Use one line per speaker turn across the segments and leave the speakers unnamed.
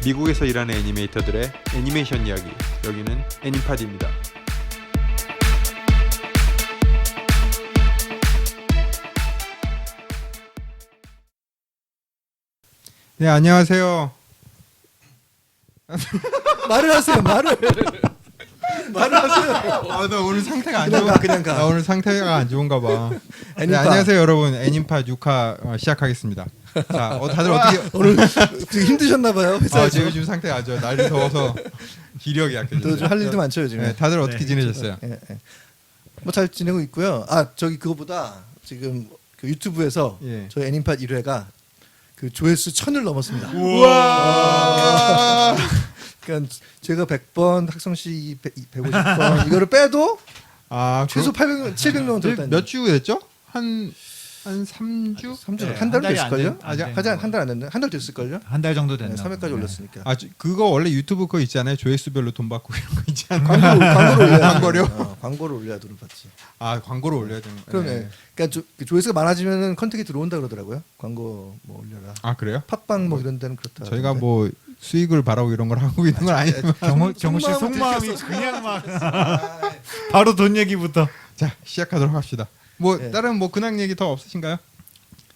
미국에서 일하는 애니메이터들의 애니메이션 이야기. 여기는 애니팟입니다. 네, 안녕하세요.
말을 하세요. 말을 하세요.
나 오늘 상태가 안
그냥
좋아.
가, 그냥 가.
나 오늘 상태가 안 좋은가 봐. 네,
애니팟.
안녕하세요, 여러분. 애니팟 6화 시작하겠습니다. 자, 다들 어떻게
오늘 되게 힘드셨나 봐요. 회사에서.
지금 요즘 상태가 안 좋아. 날이 더워서 기력이 약해졌어요.
또 할 일도 많죠 요즘에.
네, 다들 어떻게 지내셨어요?
예. 뭐 잘 지내고 있고요. 아 저기 그거보다 지금 그 유튜브에서
예.
저희 애니팟 1회가 그 조회수 1000을 넘었습니다.
우와.
그러니까 제가 100번, 학성 씨 150번 이거를 빼도 최소 800명, 700명 들었다는.
몇주 됐죠? 한 3주?
3주
네,
한 달은
한 달이
됐을걸요?
안 된-
아직 한달 안 됐네. 한 달 됐을걸요?
한 달 정도
네,
됐나?
3회까지 올렸으니까.
그거 원래 유튜브 거 있잖아요. 조회수별로 돈 받고 이런 거 있잖아요.
광고를 올려야
광고료?
광고를 올려야 돈을 받지.
광고를 올려야 되는 거예요.
그러네. 그러니까 조회수가 많아지면은 컨택이 들어온다 그러더라고요. 광고 뭐 올려라.
그래요?
팟빵 뭐 이런 데는 그렇다.
저희가 뭐 수익을 바라고 이런 걸 하고 있는 건 아니지만
경호 씨
속마음은
속마음이
들켰어.
그냥 막 바로 돈 얘기부터
자, 시작하도록 합시다. 뭐
네.
다른 뭐 근황 얘기 더 없으신가요?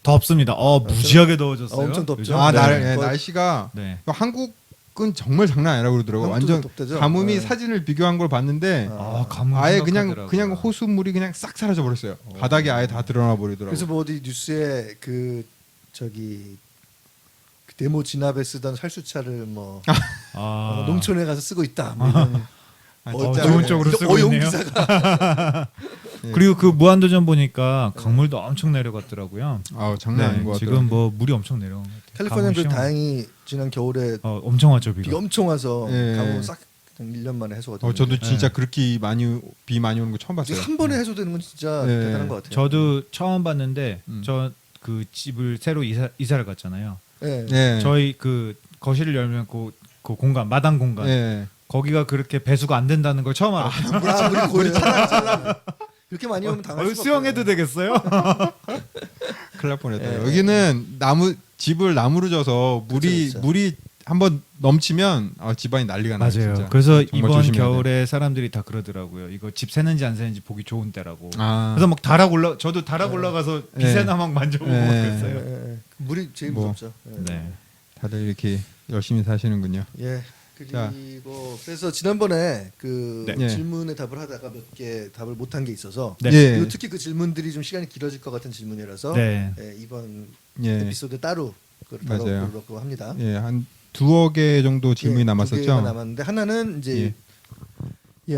더 없습니다. 무지하게 더워졌어요.
엄청 덥죠.
요즘?
네.
날씨가
네.
한국은 정말 장난 아니라고 그러더라고요.
한국도
완전
덥대죠.
가뭄이
네.
사진을 비교한 걸 봤는데
가뭄
아예
심각하더라고요.
그냥 호수물이 그냥 싹 사라져 버렸어요. 바닥이 아예 다 드러나 버리더라고요.
그래서 뭐 어디 뉴스에 그 저기 그 데모 진압에 쓰던 살수차를 뭐 농촌에 가서 쓰고 있다. 뭐 이런
좋은 쪽으로 쓰고
어용
있네요.
기사가.
그리고 그 무한도전 보니까 강물도 엄청 내려갔더라고요.
장난 아닌 것 같아요.
지금 뭐 물이 엄청 내려온 것 같아요.
캘리포니아는
강물
다행히 지난 겨울에
엄청 왔죠 비가.
비가 엄청 와서
예.
가뭄 싹 1년 만에 해소가 됐는데
저도 진짜
네.
그렇게 비 많이 오는 거 처음 봤어요.
한 번에 해소되는 건 진짜
네.
대단한 것 같아요.
저도 처음 봤는데
음.
저 그 집을 새로 이사를 갔잖아요.
네.
네.
저희 그 거실을 열면 그 공간 마당 공간
네.
거기가 그렇게 배수가 안 된다는 걸 처음 알았어요.
물이 찰랑찰랑. 그렇게 많이 오면 당할 수가
수영해도
없어요.
되겠어요?
큰일 날 뻔했다.
예.
여기는 집을 나무로 져서
그쵸.
물이 한번 넘치면 집안이 난리가 나요.
맞아요.
진짜.
그래서
정말
이번
조심해야 돼요.
겨울에 사람들이 다 그러더라고요. 이거 집 새는지 안 새는지 보기 좋은 때라고.
그래서
그래서 막 저도 다락 올라가서
네.
비새나 막 만져보고
네.
막
예,
그랬어요.
예, 예. 물이 제일
뭐.
무섭죠. 예.
네.
다들 이렇게 열심히 사시는군요.
예.
자.
그리고 그래서 지난번에 그
네.
질문에 답을 하다가 몇 개 답을 못한 게 있어서
네.
예.
그리고 특히 그 질문들이 좀 시간이 길어질 것 같은 질문이라서
네.
예, 이번
예.
에피소드 따로 그걸
맞아요.
다뤄보려고 합니다.
예, 한 2개 정도 질문이
예, 두
남았었죠.
개가 남았는데 하나는 이제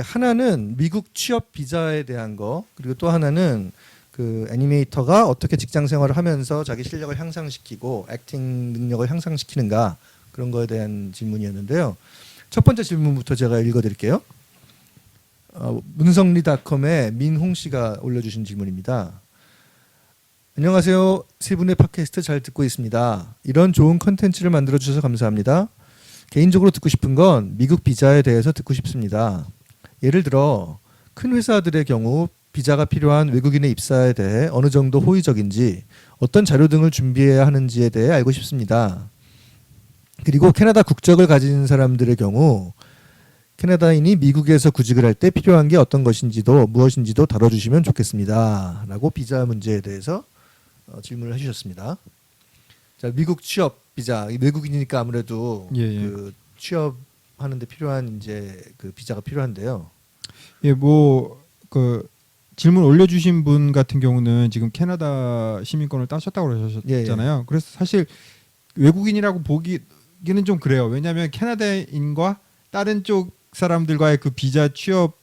하나는 미국 취업 비자에 대한 거, 그리고 또 하나는 그 애니메이터가 어떻게 직장 생활을 하면서 자기 실력을 향상시키고 액팅 능력을 향상시키는가, 그런 거에 대한 질문이었는데요. 첫 번째 질문부터 제가 읽어드릴게요. 문성리닷컴의 민홍 씨가 올려주신 질문입니다. 안녕하세요. 세 분의 팟캐스트 잘 듣고 있습니다. 이런 좋은 컨텐츠를 만들어 주셔서 감사합니다. 개인적으로 듣고 싶은 건 미국 비자에 대해서 듣고 싶습니다. 예를 들어 큰 회사들의 경우 비자가 필요한 외국인의 입사에 대해 어느 정도 호의적인지, 어떤 자료 등을 준비해야 하는지에 대해 알고 싶습니다. 그리고 캐나다 국적을 가진 사람들의 경우 캐나다인이 미국에서 구직을 할 때 필요한 게 어떤 것인지도 무엇인지도 다뤄주시면 좋겠습니다. 라고 비자 문제에 대해서 질문을 해주셨습니다. 자, 미국 취업 비자, 외국인이니까 아무래도
예.
그 취업하는데 필요한 이제 그 비자가 필요한데요.
예, 그 질문 올려주신 분 같은 경우는 지금 캐나다 시민권을 따셨다고 그러셨잖아요. 그래서 사실 외국인이라고 보기는 좀 그래요. 왜냐하면 캐나다인과 다른 쪽 사람들과의 그 비자 취업,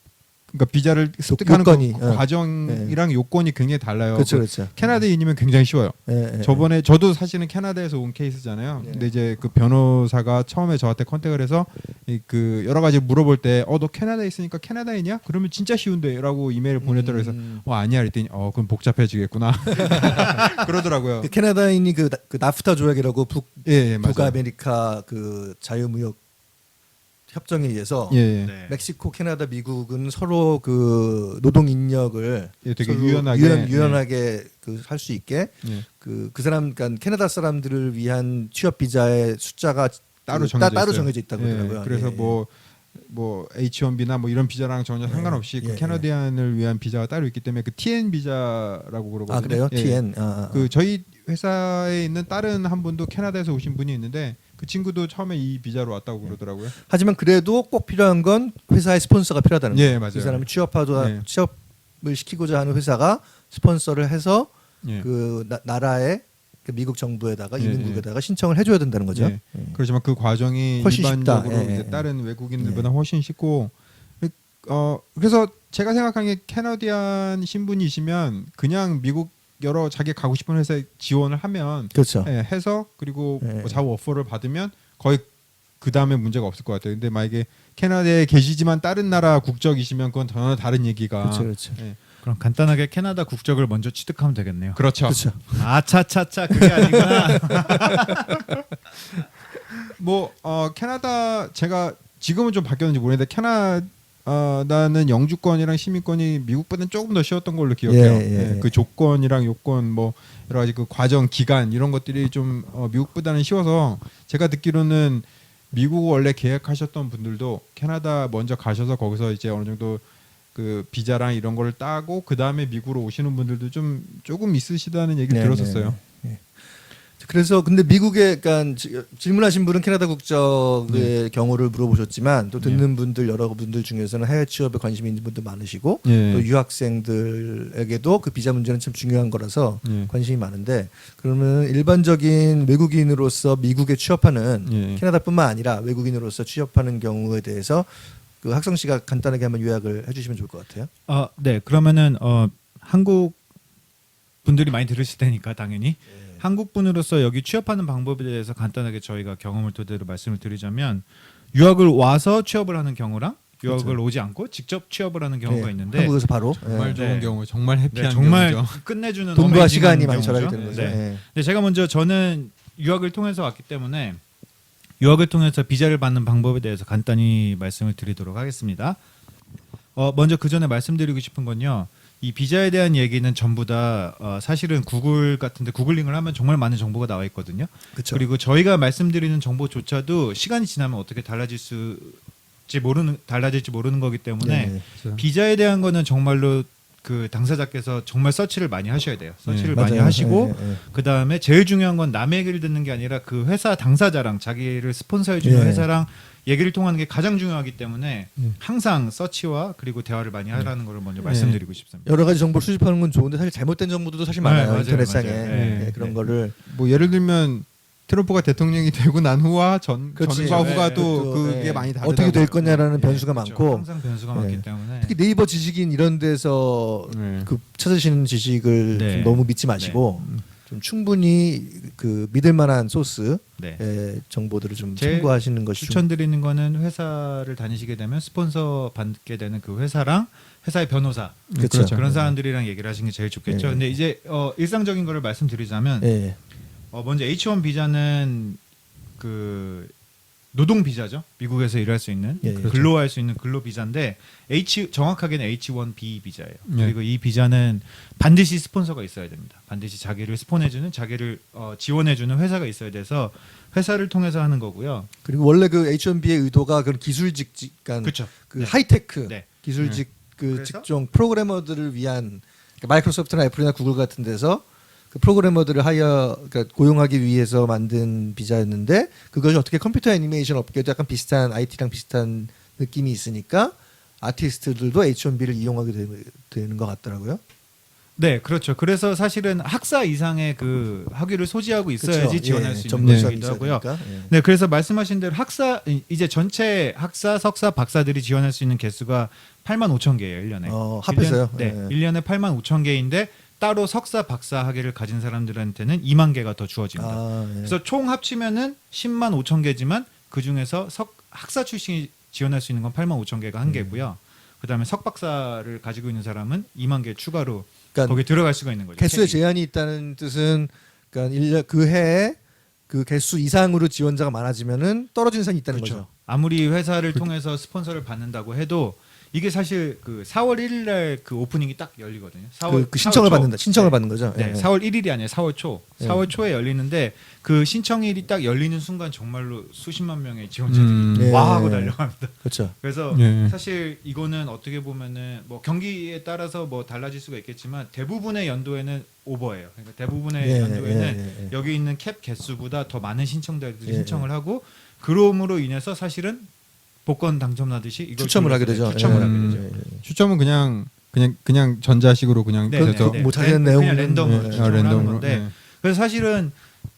그러니까 비자를 습득하는
요건이,
그 과정이랑 요건이 굉장히 달라요.
그렇죠, 그렇죠.
캐나다인이면 굉장히 쉬워요. 저번에 저도 사실은 캐나다에서 온 케이스잖아요.
네.
근데 이제 그 변호사가 처음에 저한테 컨택을 해서 그 여러 가지 물어볼 때 너 캐나다에 있으니까 캐나다인이야? 그러면 진짜 쉬운데라고 이메일을 보냈더라고. 그래서 아니야 그랬더니 그럼 복잡해지겠구나 그러더라고요.
그 캐나다인이 그 나프타 조약이라고
예, 맞아요.
북아메리카 그 자유무역 협정에 의해서
예.
네.
멕시코, 캐나다, 미국은 서로 그 노동 인력을
예, 되게
서로
유연하게
유연하게 그 할 수 있게
예.
그 사람, 그러니까 캐나다 사람들을 위한 취업 비자의 숫자가
따로 정해져
따로
있어요.
정해져 있다고
예,
그러더라고요.
그래서
예,
뭐 H1B나 뭐 이런 비자랑 전혀 상관없이 그 캐나디안을 위한 비자가 따로 있기 때문에 그 TN 비자라고 그러거든요.
아 그래요?
예.
TN.
그 저희 회사에 있는 다른 한 분도 캐나다에서 오신 분이 있는데 그 친구도 처음에 이 비자로 왔다고 그러더라고요.
하지만 그래도 꼭 필요한 건 회사의 스폰서가 필요하다는
예,
거예요.
맞아요.
이 사람이
예.
취업을 시키고자 하는 회사가 스폰서를 해서
예.
그 나라의 그 미국 정부에다가
예,
移民국에다가 신청을 해줘야 된다는 거죠.
예. 그렇지만 그 과정이
훨씬
일반적으로
쉽다. 예,
이제
예.
다른 외국인들보다 훨씬 쉽고 그래서 제가 생각하기에 캐나디안 신분이시면 그냥 미국 여러 자기 가고 싶은 회사에 지원을 하면
그렇죠.
예, 해서 그리고
예.
뭐 좌우 오퍼를 받으면 거의 그 다음에 문제가 없을 것 같아요. 근데 만약에 캐나다에 계시지만 다른 나라 국적이시면 그건 전혀 다른 얘기가.
그렇죠, 그렇죠.
예.
그럼 간단하게 캐나다 국적을 먼저 취득하면 되겠네요.
그렇죠.
그렇죠.
아차차차 그게 아니구나.
뭐 캐나다 제가 지금은 좀 바뀌었는지 모르겠는데 캐나다는 영주권이랑 시민권이 미국보다는 조금 더 쉬웠던 걸로 기억해요.
예.
그 조건이랑 요건 뭐 여러 가지 그 과정 기간 이런 것들이 좀 미국보다는 쉬워서 제가 듣기로는 미국 원래 계획하셨던 분들도 캐나다 먼저 가셔서 거기서 이제 어느 정도 그 비자랑 이런 거를 따고 그 다음에 미국으로 오시는 분들도 좀 조금 있으시다는 얘기를 들었었어요.
그래서 근데 미국에 그러니까 질문하신 분은 캐나다 국적의 경우를 물어보셨지만 또 듣는 분들 여러분들 중에서는 해외 취업에 관심이 있는 분도 많으시고
예.
또 유학생들에게도 그 비자 문제는 참 중요한 거라서
예.
관심이 많은데 그러면 일반적인 외국인으로서 미국에 취업하는
예.
캐나다뿐만 아니라 외국인으로서 취업하는 경우에 대해서 그 학성 씨가 간단하게 한번 요약을 해주시면 좋을 것 같아요.
네, 그러면은 한국 분들이 많이 들으실 테니까 당연히 한국 분으로서 여기 취업하는 방법에 대해서 간단하게 저희가 경험을 토대로 말씀을 드리자면 유학을 와서 취업을 하는 경우랑 유학을
그렇죠.
오지 않고 직접 취업을 하는 경우가
네,
있는데
한국에서 바로
정말 좋은
네.
경우, 정말 해피한
정말
경우죠.
끝내주는
돈과
어메이징한
시간이 많이
경우죠.
절약이 되는 거죠.
네.
예.
근데 제가 먼저 저는 유학을 통해서 왔기 때문에 유학을 통해서 비자를 받는 방법에 대해서 간단히 말씀을 드리도록 하겠습니다. 먼저 그 전에 말씀드리고 싶은 건요. 이 비자에 대한 얘기는 전부 다 사실은 구글 같은데 구글링을 하면 정말 많은 정보가 나와 있거든요.
그렇죠.
그리고 저희가 말씀드리는 정보조차도 시간이 지나면 어떻게 달라질지 모르는 거기 때문에
네.
비자에 대한 거는 정말로 그 당사자께서 정말 서치를 많이 하셔야 돼요. 서치를 많이
맞아요.
하시고
예, 예.
그 다음에 제일 중요한 건 남의 얘기를 듣는 게 아니라 그 회사 당사자랑 자기를 스폰서해주는
예.
회사랑 얘기를 통하는 게 가장 중요하기 때문에
음.
항상 서치와 그리고 대화를 많이 하라는 걸 먼저 말씀드리고 싶습니다.
여러 가지 정보를 수집하는 건 좋은데 사실 잘못된 정보도 사실 많아요.
맞아요,
인터넷상에
맞아요.
예,
네.
그런
네.
거를
뭐 예를 들면 트럼프가 대통령이 되고 난 후와 전과
그렇지.
후가
네,
또
그것도,
그게
예.
많이 다르다고.
어떻게 될 거냐라는 변수가
그렇죠.
많고
항상 변수가
네.
많기 때문에
특히 네이버 지식인 이런 데서
네.
그 찾으시는 지식을
네.
좀 너무 믿지 마시고 좀 충분히 그 믿을 만한 소스의
네.
정보들을 좀
제일
참고하시는 것이
추천드리는 거는 회사를 다니시게 되면 스폰서 받게 되는 그 회사랑 회사의 변호사
그렇죠.
그런 사람들이랑 얘기를 하시는 게 제일 좋겠죠.
네.
근데 이제 일상적인 거를 말씀드리자면
예.
먼저 H1 비자는 그 노동 비자죠. 미국에서 일할 수 있는
예, 그렇죠.
근로할 수 있는 근로 비자인데 정확하게는 H1B 비자예요.
예.
그리고 이 비자는 반드시 스폰서가 있어야 됩니다. 반드시 자기를 스폰해주는 자기를 지원해주는 회사가 있어야 돼서 회사를 통해서 하는 거고요.
그리고 원래 그 H1B의 의도가 그런 기술직 그러니까
그렇죠.
그
네.
하이테크
네.
기술직 그
그래서?
직종 프로그래머들을 위한 그러니까 마이크로소프트나 애플이나 구글 같은 데서 그 프로그래머들을 그러니까 고용하기 위해서 만든 비자였는데 그것이 어떻게 컴퓨터 애니메이션 업계도 약간 비슷한 IT랑 비슷한 느낌이 있으니까 아티스트들도 H1B를 이용하게 되는 것 같더라고요.
네, 그렇죠. 그래서 사실은 학사 이상의 그 학위를 소지하고 있어야지
그렇죠.
지원할
예,
수 있는
전문성이
것이기도
있어야
하고요.
되니까. 예.
네, 그래서 말씀하신 대로 이제 전체 학사, 석사, 박사들이 지원할 수 있는 개수가 85,000개예요, 1년에.
합해서요.
네,
예.
1년에 85,000개인데 따로 석사, 박사 학위를 가진 사람들한테는 2만 개가 더 주어집니다.
예.
그래서 총 합치면은 10만 5천 개지만 그 중에서 학사 출신이 지원할 수 있는 건 8만 5천 개가 한 개고요. 그다음에 석박사를 가지고 있는 사람은 2만 개 추가로
그러니까
거기 들어갈 수가 있는 거죠.
개수의
캡이.
제한이 있다는 뜻은 그러니까 그 해에 그 개수 이상으로 지원자가 많아지면은 떨어지는 산이 있다는
그렇죠.
거죠.
아무리 회사를 통해서 스폰서를 받는다고 해도 이게 사실 그 4월 1일 날 그 오프닝이 딱 열리거든요. 4월
그 신청을
4월 초.
받는다. 신청을
네.
받는 거죠.
네, 4월 1일이 아니라 4월 초.
네.
4월 초에 열리는데 그 신청일이 딱 열리는 순간 정말로 수십만 명의 지원자들이
네.
와 하고 달려갑니다.
그렇죠.
그래서
예.
사실 이거는 어떻게 보면은 뭐 경기에 따라서 뭐 달라질 수가 있겠지만 대부분의 연도에는 오버예요. 그러니까 대부분의
예,
연도에는
예, 예.
여기 있는 캡 개수보다 더 많은 신청자들이
예,
신청을 하고 그럼으로 인해서 사실은 복권 당첨나듯이 이걸
추첨을 하게 되죠.
추첨을
예.
하게 되죠.
추첨은 그냥 전자식으로 그냥
네,
그래서
뭐 자세한
그냥
내용은
랜덤으로
예.
추첨을 하는
랜덤으로.
건데
예.
그래서 사실은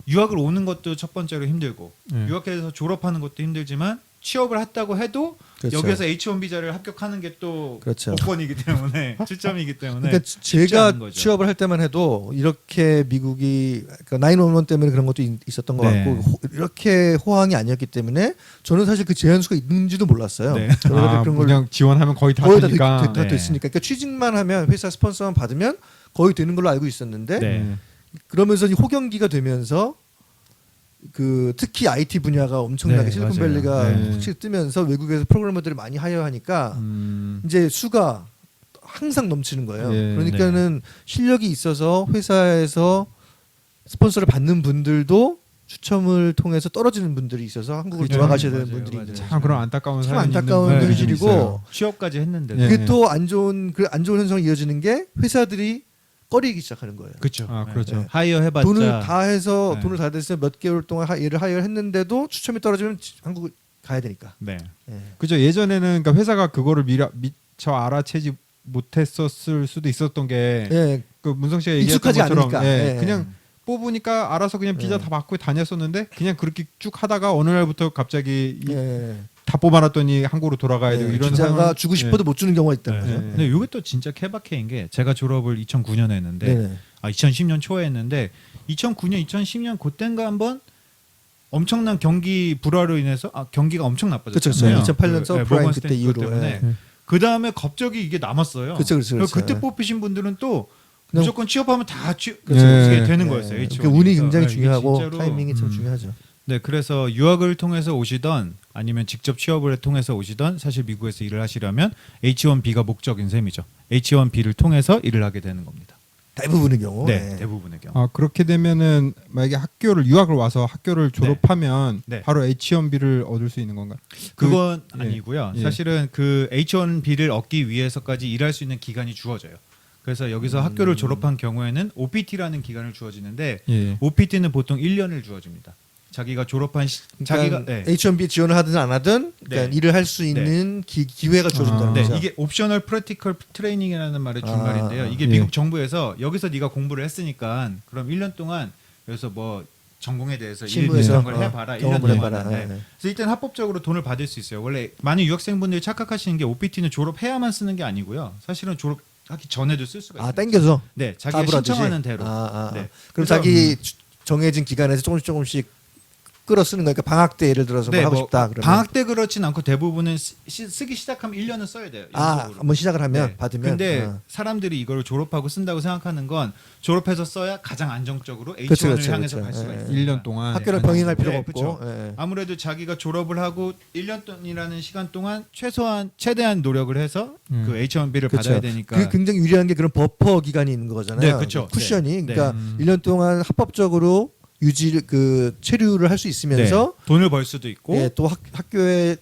유학을 오는 것도 첫 번째로 힘들고
예.
유학해서 졸업하는 것도 힘들지만 취업을 했다고 해도
그렇죠.
여기서 H1 비자를 합격하는 게 또
그렇죠.
복권이기 때문에 추첨이기 때문에
그러니까
쉽지
제가
않은 거죠.
취업을 할 때만 해도 이렇게 미국이 그러니까 911 때문에 그런 것도 있었던 것
네.
같고 이렇게 호황이 아니었기 때문에 저는 사실 그 제한수가 있는지도 몰랐어요.
네.
그러다 그런 걸
그냥 지원하면 거의 다
거의 다
되니까.
네.
됐으니까 그러니까 취직만 하면 회사 스폰서만 받으면 거의 되는 걸로 알고 있었는데
네.
그러면서 이 호경기가 되면서 그 특히 IT 분야가 엄청나게
네,
실리콘밸리가
맞아요. 네.
확실히 뜨면서 외국에서 프로그래머들을 많이 하여하니까 이제 수가 항상 넘치는 거예요.
예.
그러니까는 실력이 있어서 회사에서 스폰서를 받는 분들도 추첨을 통해서 떨어지는 분들이 있어서 한국으로
그렇죠.
돌아가셔야 되는
맞아요,
분들이
맞아요.
있는
참 그런 안타까운
참
사연이
안타까운
있는 분들이
현실이고
있어요.
취업까지 했는데
예.
그게 또 안 좋은 현상이 이어지는 게 회사들이 꺼리기 시작하는 거예요.
그렇죠.
아, 그렇죠.
네.
하이어 해봤자
돈을 다 해서
네.
돈을 다 냈으면 몇 개월 동안 얘를 하여했는데도 추첨이 떨어지면 한국 가야 되니까.
네.
예.
그죠. 예전에는 그러니까 회사가 그거를 미처 알아채지 못했었을 수도 있었던 게
예.
그 문성 씨가 얘기했던
익숙하지
것처럼
않으니까.
예,
예.
그냥 뽑으니까 알아서 그냥 비자
예.
다 받고 다녔었는데 그냥 그렇게 쭉 하다가 어느 날부터 갑자기
예.
다 뽑아놨더니 한국으로 돌아가야 되고
예.
이런
비자가
상황-
주고 싶어도 못 주는 경우가 있다는
네.
거죠.
네.
근데 이게 또 진짜 케바케인 게 제가 졸업을 2009년에 했는데
네네.
2010년 초에 했는데 2009년, 2010년 그때인가 한번 엄청난 경기 불화로 인해서 경기가 엄청 나빠졌잖아요.
그렇죠. 2008년 서프라임
모건
그때
스탠리
이후로.
때문에
예.
그 다음에 갑자기 이게 남았어요.
그렇죠, 그렇죠.
그때
예.
뽑히신 분들은 또
그냥-
무조건 취업하면 다
그렇죠.
예.
되는
예.
거였어요. H1
그 운이
에서.
굉장히
이게
중요하고
진짜로
타이밍이 참
음.
중요하죠.
네, 그래서 유학을 통해서 오시던 아니면 직접 취업을 통해서 오시던 사실 미국에서 일을 하시려면 H1B가 목적인 셈이죠. H1B를 통해서 일을 하게 되는 겁니다.
대부분의 경우.
네,
예.
대부분의 경우.
아 그렇게 되면은 만약에 유학을 와서 학교를 졸업하면
네.
바로 H1B를 얻을 수 있는 건가?
그건
예.
아니고요.
예.
사실은 그 H1B를 얻기 위해서까지 일할 수 있는 기간이 주어져요. 그래서 여기서 학교를 졸업한 경우에는 OPT라는 기간을 주어지는데
예.
OPT는 보통 1년을 주어집니다. 자기가 졸업한 자기가
그러니까 H1B 지원을 하든 안 하든 그러니까
네.
일을 할 수 있는 기회가 주어진다는
아.
네,
거죠.
이게 옵셔널 프랙티컬 트레이닝이라는 말의 줄말인데요. 이게
예.
미국 정부에서 여기서 네가 공부를 했으니까 그럼 1년 동안 여기서 뭐 전공에 대해서
실무에서
이런 걸 해봐라. 1년
경험을
동안.
해봐라.
네.
예.
그래서 일단 합법적으로 돈을 받을 수 있어요. 원래 많은 유학생분들이 착각하시는 게 OPT는 졸업해야만 쓰는 게 아니고요. 사실은 졸업하기 전에도 쓸 수가 있어요.
아 땡겨서
네, 자기가
까불어주지?
신청하는 대로.
네.
네.
그럼
그래서,
자기 정해진 기간에서 조금씩 끌어 쓰는 거니까 방학 때 예를 들어서 뭐 하고 싶다 그러면
방학 때 그렇진 않고 대부분은 쓰기 시작하면 1년은 써야 돼요. 연속으로.
한번 시작을 하면
네.
받으면
근데
아.
사람들이 이걸 졸업하고 쓴다고 생각하는 건 졸업해서 써야 가장 안정적으로 H1을
그렇죠, 그렇죠,
향해서
그렇죠.
갈 수가
예.
있어요.
1년 동안
학교를
네.
병행할 필요가
네,
없고
그쵸.
예.
아무래도 자기가 졸업을 하고 1년 동안이라는 시간 동안 최대한 노력을 해서 그 H1B를
그렇죠.
받아야 되니까.
그게 굉장히 유리한 게 그런 버퍼 기간이 있는 거잖아요.
네, 그렇죠.
쿠션이
네.
그러니까
네.
1년 동안 합법적으로 체류를 할 수 있으면서
네. 돈을 벌 수도 있고.
예, 또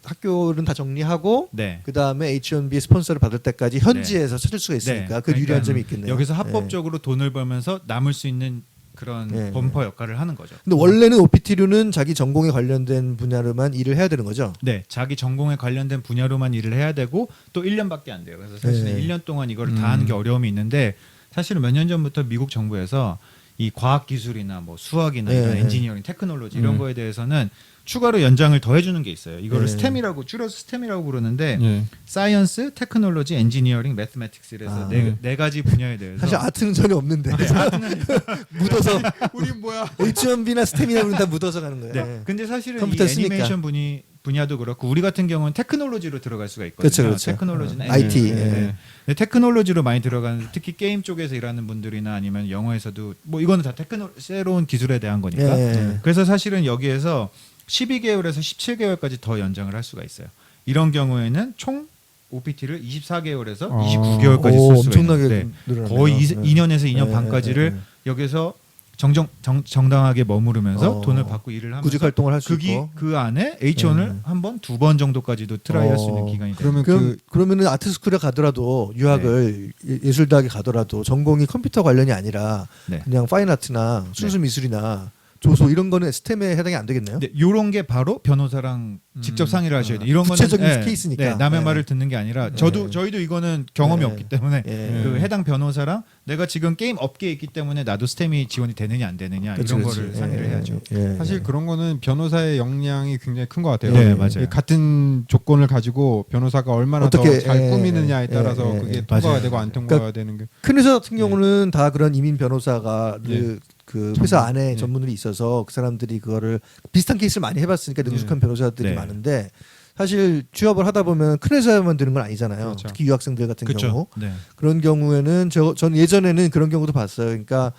학교는 다 정리하고
네.
그 다음에 H1B 스폰서를 받을 때까지 현지에서 찾을 수가 있으니까
네.
그 유리한
그러니까
점이 있겠네요.
여기서 합법적으로 돈을 벌면서 남을 수 있는 그런
네.
범퍼 역할을 하는 거죠.
근데 원래는 OPT류는 자기 전공에 관련된 분야로만 일을 해야 되는 거죠.
네, 자기 전공에 관련된 분야로만 일을 해야 되고 또 1년밖에 안 돼요. 그래서 사실은
네.
1년 동안 이거를 다 하는 게 어려움이 있는데 사실은 몇 년 전부터 미국 정부에서 이 과학 기술이나 뭐 수학이나 이런
네.
엔지니어링, 테크놀로지 이런 거에 대해서는 추가로 연장을 더 해주는 게 있어요. 이거를
네.
스템이라고 줄여서 스템이라고 부르는데
예.
사이언스, 테크놀로지, 엔지니어링, 매스매틱스 이래서
아.
네 가지 분야에 대해서
사실 아트는 전혀 없는데 묻어서
우린 뭐야?
H1B나 스템이나 우리는 다 묻어서 가는 거예요.
네.
네.
근데 사실은 이
컴퓨터 쓰니까.
애니메이션 분야도 그렇고 우리 같은 경우는 테크놀로지로 들어갈 수가 있거든요.
그렇죠, 그렇죠.
테크놀로지나
IT,
엔지니어링.
예.
네. 네, 테크놀로지로 많이 들어가는 특히 게임 쪽에서 일하는 분들이나 아니면 영어에서도 뭐 이거는 다 새로운 기술에 대한 거니까.
예.
그래서 사실은 여기에서 12개월에서 17개월까지 더 연장을 할 수가 있어요. 이런 경우에는 총 OPT를 24개월에서
어.
29개월까지
오,
쓸 수가
엄청나게
있는데
늘어나네요.
거의
네.
2년에서 2년
네,
반까지를
네, 네.
여기서 정당하게 머무르면서 돈을 받고 일을 하면서
구직 활동을 할 수 있고.
그 안에 H1을 한 번, 두 번 정도까지도 트라이 할 수 있는 기간이 돼요.
그러면
그러면은 아트스쿨에 가더라도 유학을 예술대학에 가더라도 전공이 컴퓨터 관련이 아니라
네.
그냥 파인아트나 순수 미술이나 조소 이런 거는 스템에 해당이 안 되겠네요.
네, 요런 게 바로 변호사랑 직접 상의를 하셔야 돼요. 이런
구체적인
거는
케이스니까.
네, 남의
네.
말을 듣는 게 아니라
네.
저희도 이거는 경험이
네.
없기 때문에
예.
그 해당 변호사랑 내가 지금 게임 업계에 있기 때문에 나도 스템이 지원이 되느냐 안 되느냐
그치,
이런
그치.
거를 상의를 해야죠.
예.
사실 그런 거는 변호사의 역량이 굉장히 큰 것 같아요.
네, 맞아요.
같은 조건을 가지고 변호사가 얼마나
어떻게,
더 잘
예,
꾸미느냐에 따라서
예,
그게
예.
통과가
맞아요.
되고 안 통과가 되는 게.
큰 회사 같은 경우는 다 그런 이민 변호사가
예.
그 회사
전문,
안에
예.
전문들이 있어서 그 사람들이 그거를 비슷한 케이스를 많이 해봤으니까 능숙한 변호사들이
네.
많은데 사실 취업을 하다 보면 큰 회사에만 드는 건 아니잖아요.
그렇죠.
특히 유학생들 같은 경우.
그렇죠. 네.
그런 경우에는 전 예전에는 그런 경우도 봤어요. 그러니까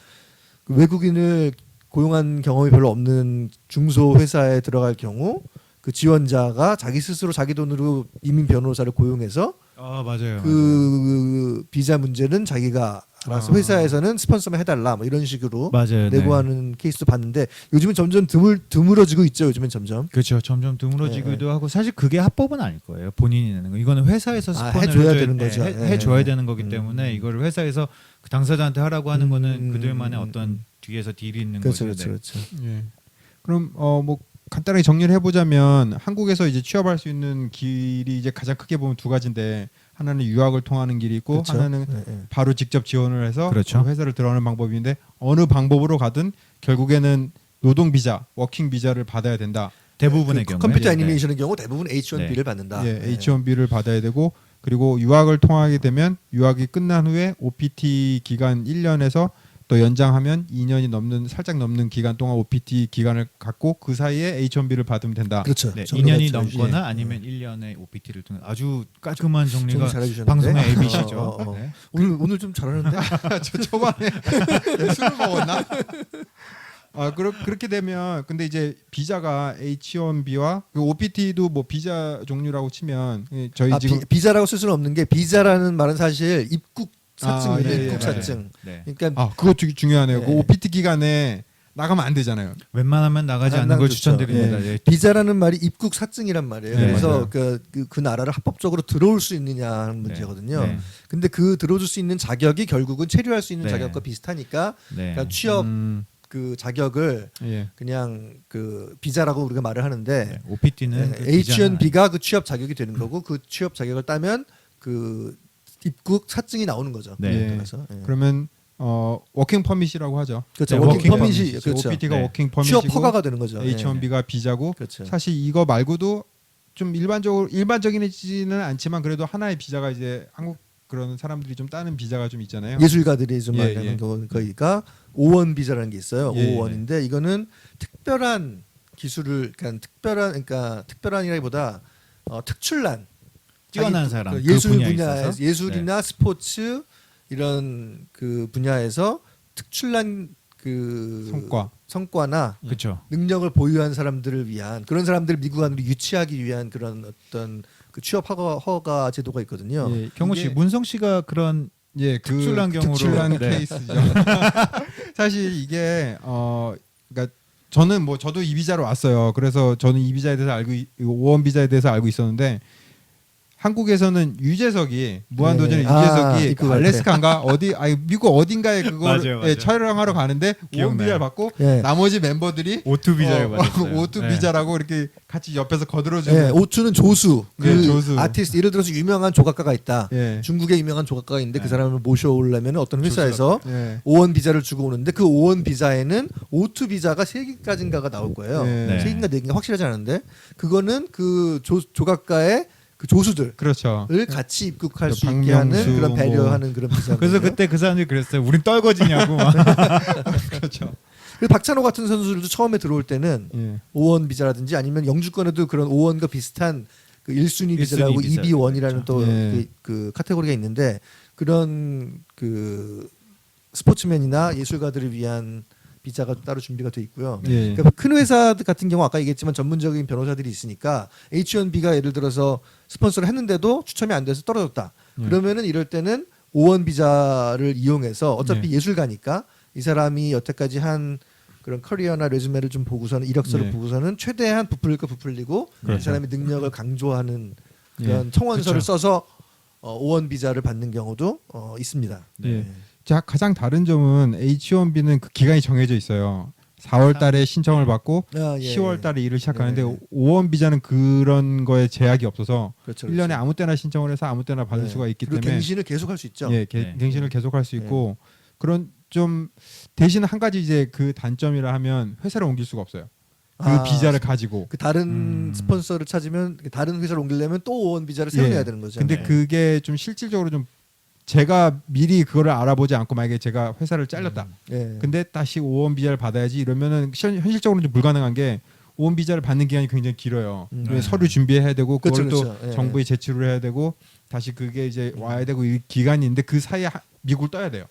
그 외국인을 고용한 경험이 별로 없는 중소 회사에 들어갈 경우 그 지원자가 자기 스스로 자기 돈으로 이민 변호사를 고용해서
아 맞아요.
그 비자 문제는 자기가 알아서 회사에서는 스폰서만 해달라 뭐 이런 식으로
맞아요.
내고
네.
하는 케이스도 봤는데 요즘은 점점 드물어지고 있죠. 요즘엔 점점.
그렇죠. 점점 드물어지기도 하고 사실 그게 합법은 아닐 거예요. 본인이 내는 거. 이거는 회사에서
아,
스폰을
해줘야
해줘야-
되는
네,
거죠.
해줘야
예.
되는 거기 때문에 이거를 회사에서 그 당사자한테 하라고 하는 거는 그들만의 어떤 뒤에서 딜이 있는
그렇죠,
거죠.
그렇죠,
네.
그렇죠.
예. 그럼 뭐 간단하게 정리를 해보자면 한국에서 이제 취업할 수 있는 길이 이제 가장 크게 보면 두 가지인데 하나는 유학을 통하는 길이 있고
그렇죠.
하나는
예, 예.
바로 직접 지원을 해서
그렇죠.
그 회사를 들어가는 방법인데 어느 방법으로 가든 결국에는 노동 비자, 워킹 비자를 받아야 된다.
대부분의
그
경우에
컴퓨터
네.
애니메이션의 경우 대부분 H1B를 받는다.
예,
예.
H1B를 받아야 되고 그리고 유학을 통하게 되면 유학이 끝난 후에 OPT 기간 1년에서 또 연장하면 2년이 살짝 넘는 기간 동안 OPT 기간을 갖고 그 사이에 H1B를 받으면 된다.
그렇죠.
네,
정리가
2년이
됐죠.
넘거나
예.
아니면 1년의 OPT를 통해 아주 깔끔한 정리가
정리 잘해주셨는데.
방송의 ABC죠.
어.
네.
오늘 좀 잘하는데.
저 초반에 술을 먹었나? 그렇게 되면 근데 이제 비자가 H1B와 OPT도 뭐 비자 종류라고 치면 저희 지금
비자라고 쓸 수는 없는 게 비자라는 말은 사실 입국 사증이에요.
예,
입국
예,
사증.
네.
그러니까
그거 되게 중요하네요.
예.
그 OPT 기간에 나가면 안 되잖아요.
웬만하면 나가지
안
않는 걸
나가죠.
추천드립니다.
예.
예.
비자라는 말이 입국 사증이란 말이에요.
네,
그래서
맞아요.
그 나라를 합법적으로 들어올 수 있느냐 하는 문제거든요.
네.
근데 그 들어줄 수 있는 자격이 결국은 체류할 수 있는
네.
자격과 비슷하니까
네.
그러니까 취업 그 자격을
예.
그냥 그 비자라고 우리가 말을 하는데
네. OPT는
H1B가 그 취업 자격이 되는 거고 그 취업 자격을 따면 그 입국 사증이 나오는 거죠.
네.
그래서 예.
그러면 워킹 퍼밋이라고 하죠.
그렇죠.
네,
워킹
워킹
퍼밋이
퍼밋이죠.
그렇죠.
OPT가
네.
워킹 퍼밋이고
취업 허가가 되는 거죠.
H1B가 비자고
그렇죠.
사실 이거 말고도 좀 일반적이지는 않지만 그래도 하나의 비자가 이제 한국 그런 사람들이 좀 따는 비자가 좀 있잖아요.
예술가들이 좀
예,
많이 하는
예.
거니까 5원 비자라는 게 있어요.
예,
5원인데 이거는 특별한 기술을 그러니까 특별한이라기보다 특출난
뛰어난
자기
사람,
그
그
예술
분야에
분야에
있어서. 네.
예술이나 스포츠 이런 그 분야에서 특출난 그 성과나
그렇죠.
능력을 보유한 사람들을 위한 그런 사람들을 미국 안으로 유치하기 위한 그런 어떤 그 취업 허가 제도가 있거든요.
예,
경호 씨,
이게-
문성 씨가 그런 특출난 경우로
특출난
네.
케이스죠. 사실 이게 그러니까 저도 이 비자로 왔어요. 그래서 저는 이 비자에 대해서 5원 비자에 대해서 알고 있었는데 한국에서는 유재석이 무한도전의
네. 아,
유재석이
입국할
알래스카인가 미국 어딘가에 그걸
맞아요, 맞아요.
촬영하러 가는데 5원
기억나요.
비자를 받고
예.
나머지 멤버들이
오투 비자를 받았어요.
오투
네.
비자라고 이렇게 같이 옆에서 거들어주는
예, 오투는 조수. 그
네, 조수.
아티스트 예를 들어서 유명한 조각가가 있다.
예.
중국에 유명한 조각가가 있는데
네.
그 사람을 모셔오려면 어떤 회사에서
예.
5원 비자를 주고 오는데 그 5원 비자에는 오투 비자가 3개까지인가가 나올 거예요.
네.
3개인가 4개인가 확실하지 않은데 그거는 그 조각가의 그 조수들을
그렇죠.
같이 입국할 수 있게
박명수
하는 그런
뭐.
배려하는 그런 비자.
그래서 그때 그 사람들이 그랬어요. 우린 떨거지냐고. 막.
그렇죠.
그래서 박찬호 같은 선수들도 처음에 들어올 때는
예.
5원 비자라든지 아니면 영주권에도 그런 5원과 비슷한 그 1순위 비자라고
비자.
2B1이라는
그렇죠.
또
예.
그 카테고리가 있는데 그런 그 스포츠맨이나 예술가들을 위한 비자가 따로 준비가 돼 있고요.
예.
그러니까 큰 회사 같은 경우 아까 얘기했지만 전문적인 변호사들이 있으니까 H1B가 예를 들어서 스폰서를 했는데도 추첨이 안 돼서 떨어졌다.
예.
그러면은 이럴 때는 O1 비자를 이용해서 어차피
네.
예술가니까 이 사람이 여태까지 한 그런 커리어나 레주메를 좀 보고서는 이력서를
네.
보고서는 최대한 부풀릴 거 부풀리고
그렇죠.
이 사람의 능력을 강조하는 그런 청원서를
그렇죠.
써서 O1 비자를 받는 경우도 있습니다.
예. 자, 가장 다른 점은 H1B는 그 기간이 정해져 있어요. 4월 달에 신청을 받고
아, 예.
10월 달에 일을 시작하는데
네.
5원 비자는 그런 거에 제약이 없어서
그렇죠,
1년에 아무 때나 신청을 해서 아무 때나 받을
네.
수가 있기
그리고
때문에
갱신을 계속할 수 있죠.
예,
네.
갱신을 계속할 수 있고 그런 좀 대신 한 가지 이제 그 단점이라 하면 회사를 옮길 수가 없어요. 그
아,
비자를 가지고.
그 다른 스폰서를 찾으면 다른 회사를 옮기려면 또 O1 비자를 새로
예.
내야 되는 거죠.
근데
네.
그게 좀 실질적으로 좀 제가 미리 그거를 알아보지 않고 만약에 제가 회사를 잘렸다.
예.
근데 다시 5원 비자를 받아야지 이러면은 현실적으로는 좀 불가능한 게 5원 비자를 받는 기간이 굉장히 길어요.
네.
서류 준비해야 되고 그걸
그렇죠,
또
그렇죠. 예.
정부에 제출을 해야 되고 다시 그게 이제 와야 되고 이 기간이 있는데 그 사이에 미국을 떠야 돼요.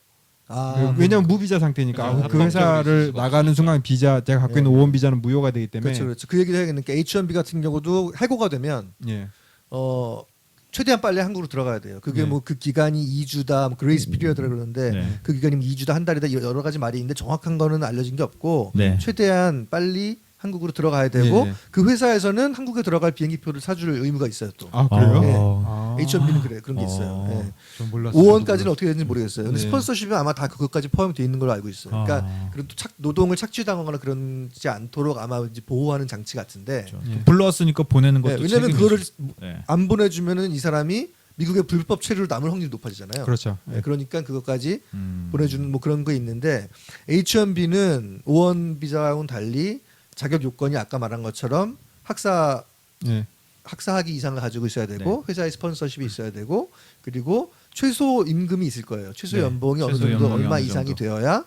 아,
왜냐면 무비자 상태니까
그렇죠.
그 회사를 나가는 순간 비자 제가 갖고 있는 5원 비자는 무효가 되기 때문에
그렇죠, 그렇죠. 그 얘기를 해야겠는데 H1B 같은 경우도 해고가 되면
예.
최대한 빨리 한국으로 들어가야 돼요. 그게
네.
뭐 그 기간이 2주다, 뭐 그레이스 피리어드라 그러는데
네.
그 기간이 2주다 한 달이다 여러 가지 말이 있는데 정확한 거는 알려진 게 없고
네.
최대한 빨리 한국으로 들어가야 되고
네.
그 회사에서는 한국에 들어갈 비행기표를 사줄 의무가 있어요 또.
아 그래요?
네.
아.
H1B는 그래 그런 게 있어요. 예.
좀 몰랐어요.
5원까지는 어떻게 되는지 모르겠어요. 근데
네.
스폰서십은 아마 다 그것까지 포함되어 있는 걸로 알고 있어요. 그러니까 그런 또 노동을 착취당하거나 그러지 않도록 아마 이제 보호하는 장치 같은데.
예.
불러왔으니까 보내는 것도
네, 왜냐하면
책임이죠.
그거를
네.
안 보내주면은 이 사람이 미국의 불법 체류로 남을 확률이 높아지잖아요.
그렇죠.
네, 그러니까 그것까지
음.
보내주는 뭐 그런 거 있는데 H1B는 O1 비자와는 달리 자격 요건이 아까 말한 것처럼
예.
학사학위 이상을 가지고 있어야 되고
네.
회사의 스폰서십이 있어야 되고 그리고 최소 임금이 있을 거예요. 최소
네,
연봉이 어느
최소
정도
연봉이
얼마
어느
이상이
정도.
되어야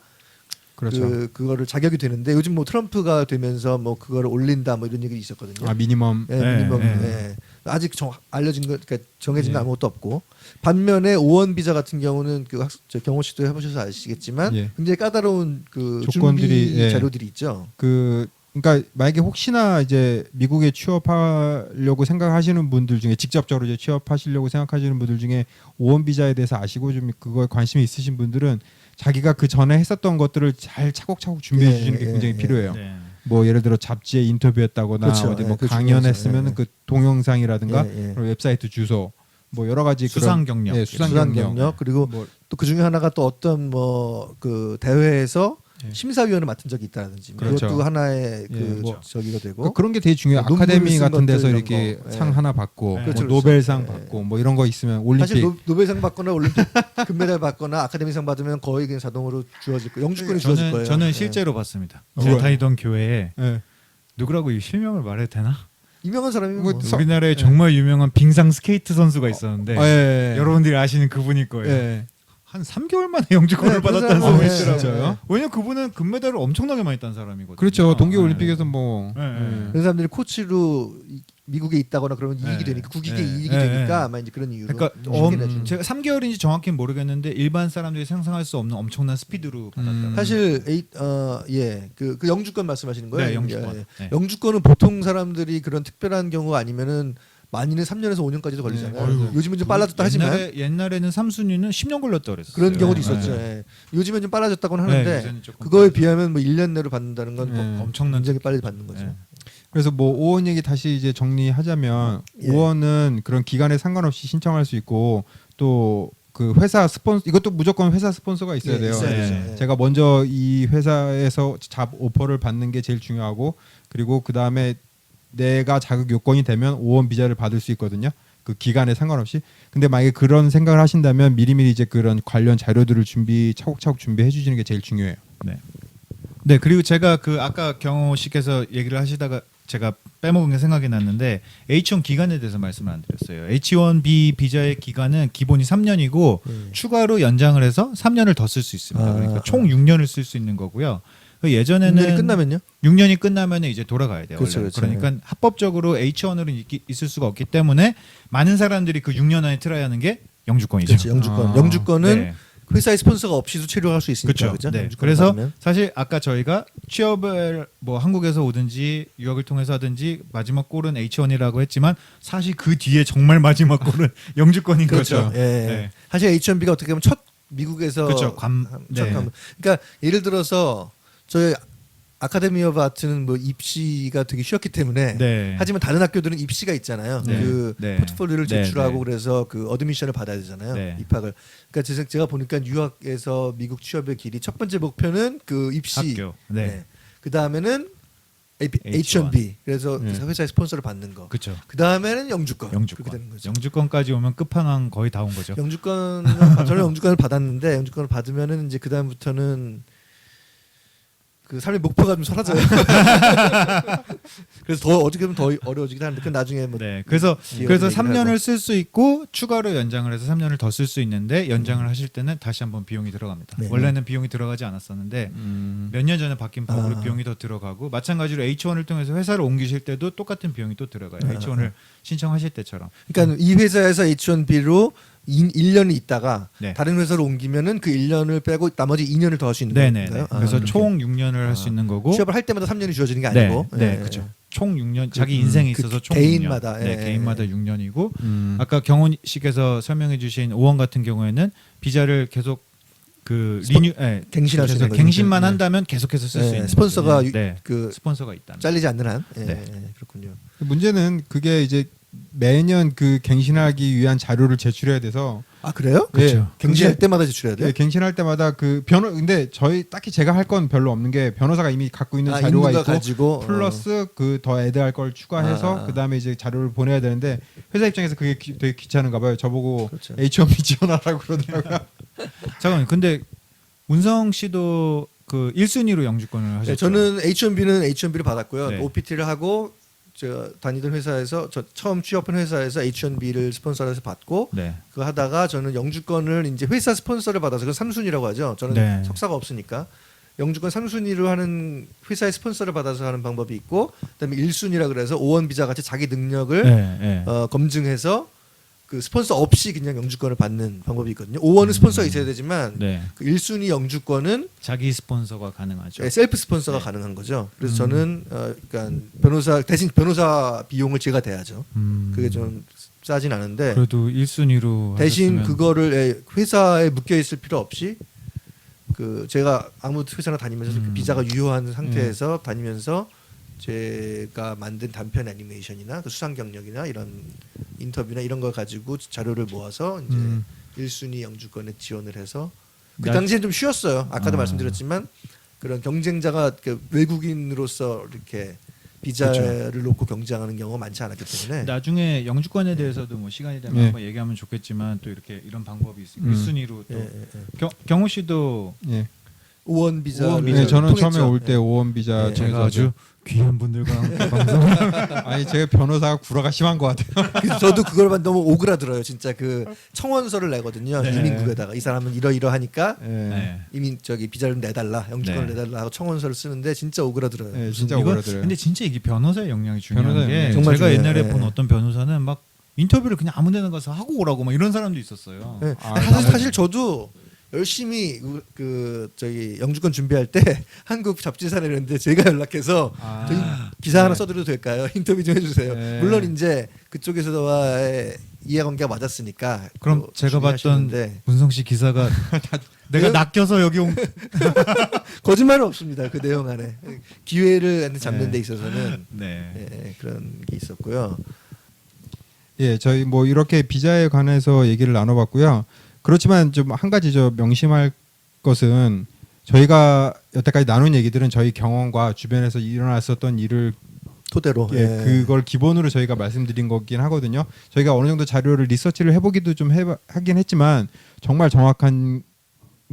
그렇죠.
그거를 자격이 되는데 요즘 뭐 트럼프가 되면서 뭐 그거를 올린다 뭐 이런 얘기 있었거든요.
아 미니멈.
예,
네,
미니멈.
네.
예. 아직 알려진 거, 그러니까 정해진 거
예.
아무것도 없고 반면에 O1 비자 같은 경우는 저 경호 씨도 해보셔서 아시겠지만
예.
굉장히 까다로운 그
조건들이,
준비
예.
자료들이 있죠.
그러니까 만약에 혹시나 이제 미국에 취업하려고 생각하시는 분들 중에 직접적으로 이제 취업하시려고 생각하시는 분들 중에 5원 비자에 대해서 아시고 좀 그거에 관심이 있으신 분들은 자기가 그 전에 했었던 것들을 잘 차곡차곡 준비해
예,
주시는 게
예,
굉장히
예.
필요해요.
네.
뭐 예를 들어 잡지에 인터뷰했다거나
그렇죠.
어디
예,
뭐
그거
강연했으면
중요하죠. 예.
그 동영상이라든가
예, 예.
그리고 웹사이트 주소 뭐 여러 가지
수상
그런,
경력.
예,
수상
수상 경력.
경력 그리고
뭐
또 그 중에 하나가 또 어떤 뭐 그 대회에서
예.
심사위원을 맡은 적이 있다든지
그렇죠.
그것도 하나의
예,
그
뭐
저기가 되고
그런 게 되게 중요해요.
논문을
아카데미
쓴
같은 데서
것들
이렇게
이런 거.
상
예.
하나 받고
네.
뭐
그렇죠,
노벨상
그렇죠.
받고 뭐 이런 거 있으면 올림픽
사실 노벨상 받거나 올림픽 금메달 받거나 아카데미상 받으면 거의 그냥 자동으로 주어질 거예요. 영주권이 주어질 거예요.
저는
예.
실제로 봤습니다.
누가요?
제가 다니던 교회에
예.
누구라고 이 실명을 말해도 되나?
유명한 사람이면
뭐
뭐.
우리나라에 정말 유명한 빙상 스케이트 선수가 있었는데
예.
여러분들이 아시는 그분일 거예요.
예.
한 3개월 만에 영주권을
네,
받았다는
그런
소문이
사람,
있더라고요.
진짜요?
왜냐면 그분은 금메달을 엄청나게 많이 딴 사람이거든요.
그렇죠. 동계
네.
올림픽에서 뭐
네, 네.
그런 사람들이 코치로 미국에 있다거나 그러면
네.
이익이 되니까 국익에
네.
이익이
네.
되니까 아마 이제 그런 이유로
그러니까
주긴 해주죠.
제가 3개월인지 정확히는 모르겠는데 일반 사람들이 상상할 수 없는 엄청난 스피드로 받았다.
사실 그 영주권 말씀하시는 거예요?
네, 영주권.
예.
네.
영주권은 보통 사람들이 그런 특별한 경우 아니면은 많이는 3년에서 5년까지도 걸리잖아요.
네.
요즘은 좀 빨라졌다 하지만
옛날에는 3순위는 10년 걸렸다 그랬어요.
그런 경우도
네.
있었죠.
네.
예. 요즘은 좀 빨라졌다고는
네,
하는데
요새는 조금
그거에
빨라졌죠.
비하면 뭐 1년 내로 받는다는 건
네.
엄청난
굉장히 빨리 받는 거죠.
네.
그래서 뭐 5원 얘기 다시 이제 정리하자면
예.
5원은 그런 기간에 상관없이 신청할 수 있고 또 그 회사 스폰서 이것도 무조건 회사 스폰서가 있어야
예,
돼요.
있어야
네.
되죠. 예.
제가 먼저 이 회사에서 잡 오퍼를 받는 게 제일 중요하고 그리고 그 다음에 내가 자격 요건이 되면 5원 비자를 받을 수 있거든요. 그 기간에 상관없이. 근데 만약에 그런 생각을 하신다면 미리미리 이제 그런 관련 자료들을 차곡차곡 준비해 주시는 게 제일 중요해요.
네, 그리고 제가 그 아까 경호 씨께서 얘기를 하시다가 제가 빼먹은 게 생각이 났는데 H1 기간에 대해서 말씀을 안 드렸어요. H1B 비자의 기간은 기본이 3년이고 추가로 연장을 해서 3년을 더 쓸 수 있습니다. 그러니까 총 6년을 쓸 수 있는 거고요. 그 예전에는
6년이 끝나면요?
6년이 끝나면 이제 돌아가야 돼요.
그렇죠,
원래는.
그렇죠.
그러니까 합법적으로 H1으로 있을 수가 없기 때문에 많은 사람들이 그 6년 안에 틀어야 하는 게 영주권이죠.
그렇죠. 영주권.
아.
영주권은
네.
회사의 스폰서가 없이도 체류할 수 있으니까
그렇죠.
그죠?
네.
영주권을
그래서
받으면.
사실 아까 저희가 취업을 뭐 한국에서 오든지 유학을 통해서 하든지 마지막 골은 H1이라고 했지만 사실 그 뒤에 정말 마지막 골은 영주권인
그렇죠.
거죠.
예.
네.
사실 H1B가 어떻게 보면 첫 미국에서
그렇죠.
첫
네.
그러니까 예를 들어서 저희 아카데미 오브 아트는 뭐 입시가 되게 쉬웠기 때문에
네.
하지만 다른 학교들은 입시가 있잖아요.
네.
그
네.
포트폴리오를
네.
제출하고
네.
그래서 그 어드미션을 받아야 되잖아요.
네.
입학을. 그러니까 제가 보니까 유학에서 미국 취업의 길이 첫 번째 목표는 그 입시.
학교. 네.
그 다음에는
H1.
H1B. 그래서
네.
회사의 스폰서를 받는 거.
그렇죠.
그 다음에는 영주권.
영주권.
그렇게 되는 거죠.
영주권까지 오면 끝판왕 거의 다 온 거죠.
영주권 저는 영주권을 받았는데 영주권을 받으면은 이제 그 다음부터는 그 삶의 목표가 좀 사라져요. 그래서 더 어떻게 보면 더 어려워지긴 하는데 그 나중에 뭐
네. 그래서
기회를
3년을
얘기하고.
쓸 수 있고 추가로 연장을 해서 3년을 더 쓸 수 있는데 연장을 하실 때는 다시 한번 비용이 들어갑니다.
네.
원래는 비용이 들어가지 않았었는데 몇 년 전에 바뀐 법으로
아.
비용이 더 들어가고 마찬가지로 H1을 통해서 회사를 옮기실 때도 똑같은 비용이 또 들어가요. H1을 신청하실 때처럼.
그러니까 이 회사에서 H1B로 1년을 있다가
네.
다른 회사로 옮기면은 그 1년을 빼고 나머지 2년을 더 할 수 있는
네네.
건가요?
그래서
그렇게.
총 6년을 할 수 있는 거고.
취업을 할 때마다 3년이 주어지는 게
네,
아니고.
네,
예.
그렇죠. 총 6년 자기 인생에
그
있어서 총
개인마다,
6년. 네,
예.
개인마다 6년이고
음.
아까 경훈 씨께서 설명해 주신 오원 같은 경우에는 비자를 계속 그
스폰-
리뉴
갱신할 수 있는 거죠.
갱신만
네.
한다면 계속해서 쓸 수
예,
있는
스폰서가
거죠. 네.
그
스폰서가 있다면.
잘리지 않는 한. 예,
네.
예, 그렇군요.
문제는 그게 이제 매년 그 갱신하기 위한 자료를 제출해야 돼서
아 그래요?
그렇죠.
갱신할
그게-
때마다 제출해야 돼요?
예, 갱신할 때마다 그 근데 저희 딱히 제가 할 건 별로 없는 게 변호사가 이미 갖고 있는
아,
자료가
있는 거
있고
가지고
플러스 그 더 애드할 걸 추가해서 그다음에 이제 자료를 보내야 되는데 회사 입장에서 그게 되게 귀찮은가 봐요. 저보고
그렇죠.
H1B 지원하라고 그러더라고요.
잠깐만. 근데 문성 씨도 그 1순위로 영주권을 하셨죠.
네, 저는 H1B를 받았고요.
네.
OPT를 하고 저 다니던 회사에서 저 처음 취업한 회사에서 H1B를 스폰서해서 받고
네.
그거 하다가 저는 영주권을 이제 회사 스폰서를 받아서 그 3순위라고 하죠. 저는
네.
석사가 없으니까 영주권 3순위로 하는 회사의 스폰서를 받아서 하는 방법이 있고 그다음에 1순위라 그래서 O1 비자 같이 자기 능력을
네, 네.
검증해서 그 스폰서 없이 그냥 영주권을 받는 방법이 있거든요. 5원은 스폰서가 있어야 되지만
네.
그 1순위 영주권은
자기 스폰서가 가능하죠.
셀프 스폰서가
네.
가능한 거죠. 그래서 저는 그러니까 대신 변호사 비용을 제가 대야죠. 그게 좀 싸진 않은데
그래도 1순위로
대신
하셨으면
그거를 회사에 묶여 있을 필요 없이 그 제가 아무 회사나 다니면서 그 비자가 유효한 상태에서 다니면서 제가 만든 단편 애니메이션이나 그 수상 경력이나 이런 인터뷰나 이런 걸 가지고 자료를 모아서 이제 1순위 영주권에 지원을 해서 그
나-
당시엔 좀 쉬웠어요. 아까도
아.
말씀드렸지만 그런 경쟁자가 그 외국인으로서 이렇게 비자를 놓고 경쟁하는 경우가 많지 않았기 때문에
나중에 영주권에 대해서도 뭐 시간이 되면
네.
한번 얘기하면 좋겠지만 또 이렇게 이런 방법이 있으니까 1순위로 또
예, 예, 예.
경호 씨도
예.
5원 비자를
오원
네,
비자
저는
통했죠.
처음에 올 때
예.
5원 비자
네.
제가 아주 귀한 분들과 함께 방송을
아니 제가 변호사가 구라가 심한 것 같아요.
그래서 저도 그걸 봐 너무 오그라들어요. 진짜 그 청원서를 내거든요.
네.
이민국에다가 이 사람은 이러이러하니까
예.
네.
이민 저기 비자를 내달라, 영주권을
네.
내달라 하고 청원서를 쓰는데 진짜 오그라들어요.
예, 진짜
이거-
오그라들어요.
근데 진짜 이게 변호사의 역량이 중요한
변호사의
게
역량이
정말
제가
중요해요.
옛날에
네.
본 어떤 변호사는 막 인터뷰를 그냥 아무데나 가서 하고 오라고 막 이런 사람도 있었어요.
네.
아,
사실 저도 열심히 그 저기 영주권 준비할 때 한국 잡지사나 이런데 제가 연락해서
아.
저희 기사 하나
네.
써드려도 될까요? 인터뷰 좀 해주세요.
네.
물론 이제 그쪽에서와의 이해관계가 맞았으니까
그럼
또
제가 봤던
준비하시는데
문성 씨 기사가 내가
왜요?
낚여서 여기 온
거짓말은 없습니다. 그 내용 안에 기회를 잡는
네.
데 있어서는
네.
예, 그런 게 있었고요.
예, 저희 뭐 이렇게 비자에 관해서 얘기를 나눠봤고요. 그렇지만 좀 한 가지 저 명심할 것은 저희가 여태까지 나눈 얘기들은 저희 경험과 주변에서 일어났었던 일을
토대로
예, 그걸 기본으로 저희가 말씀드린 거긴 하거든요. 저희가 어느 정도 자료를 리서치를 해보기도 좀 하긴 했지만 정말 정확한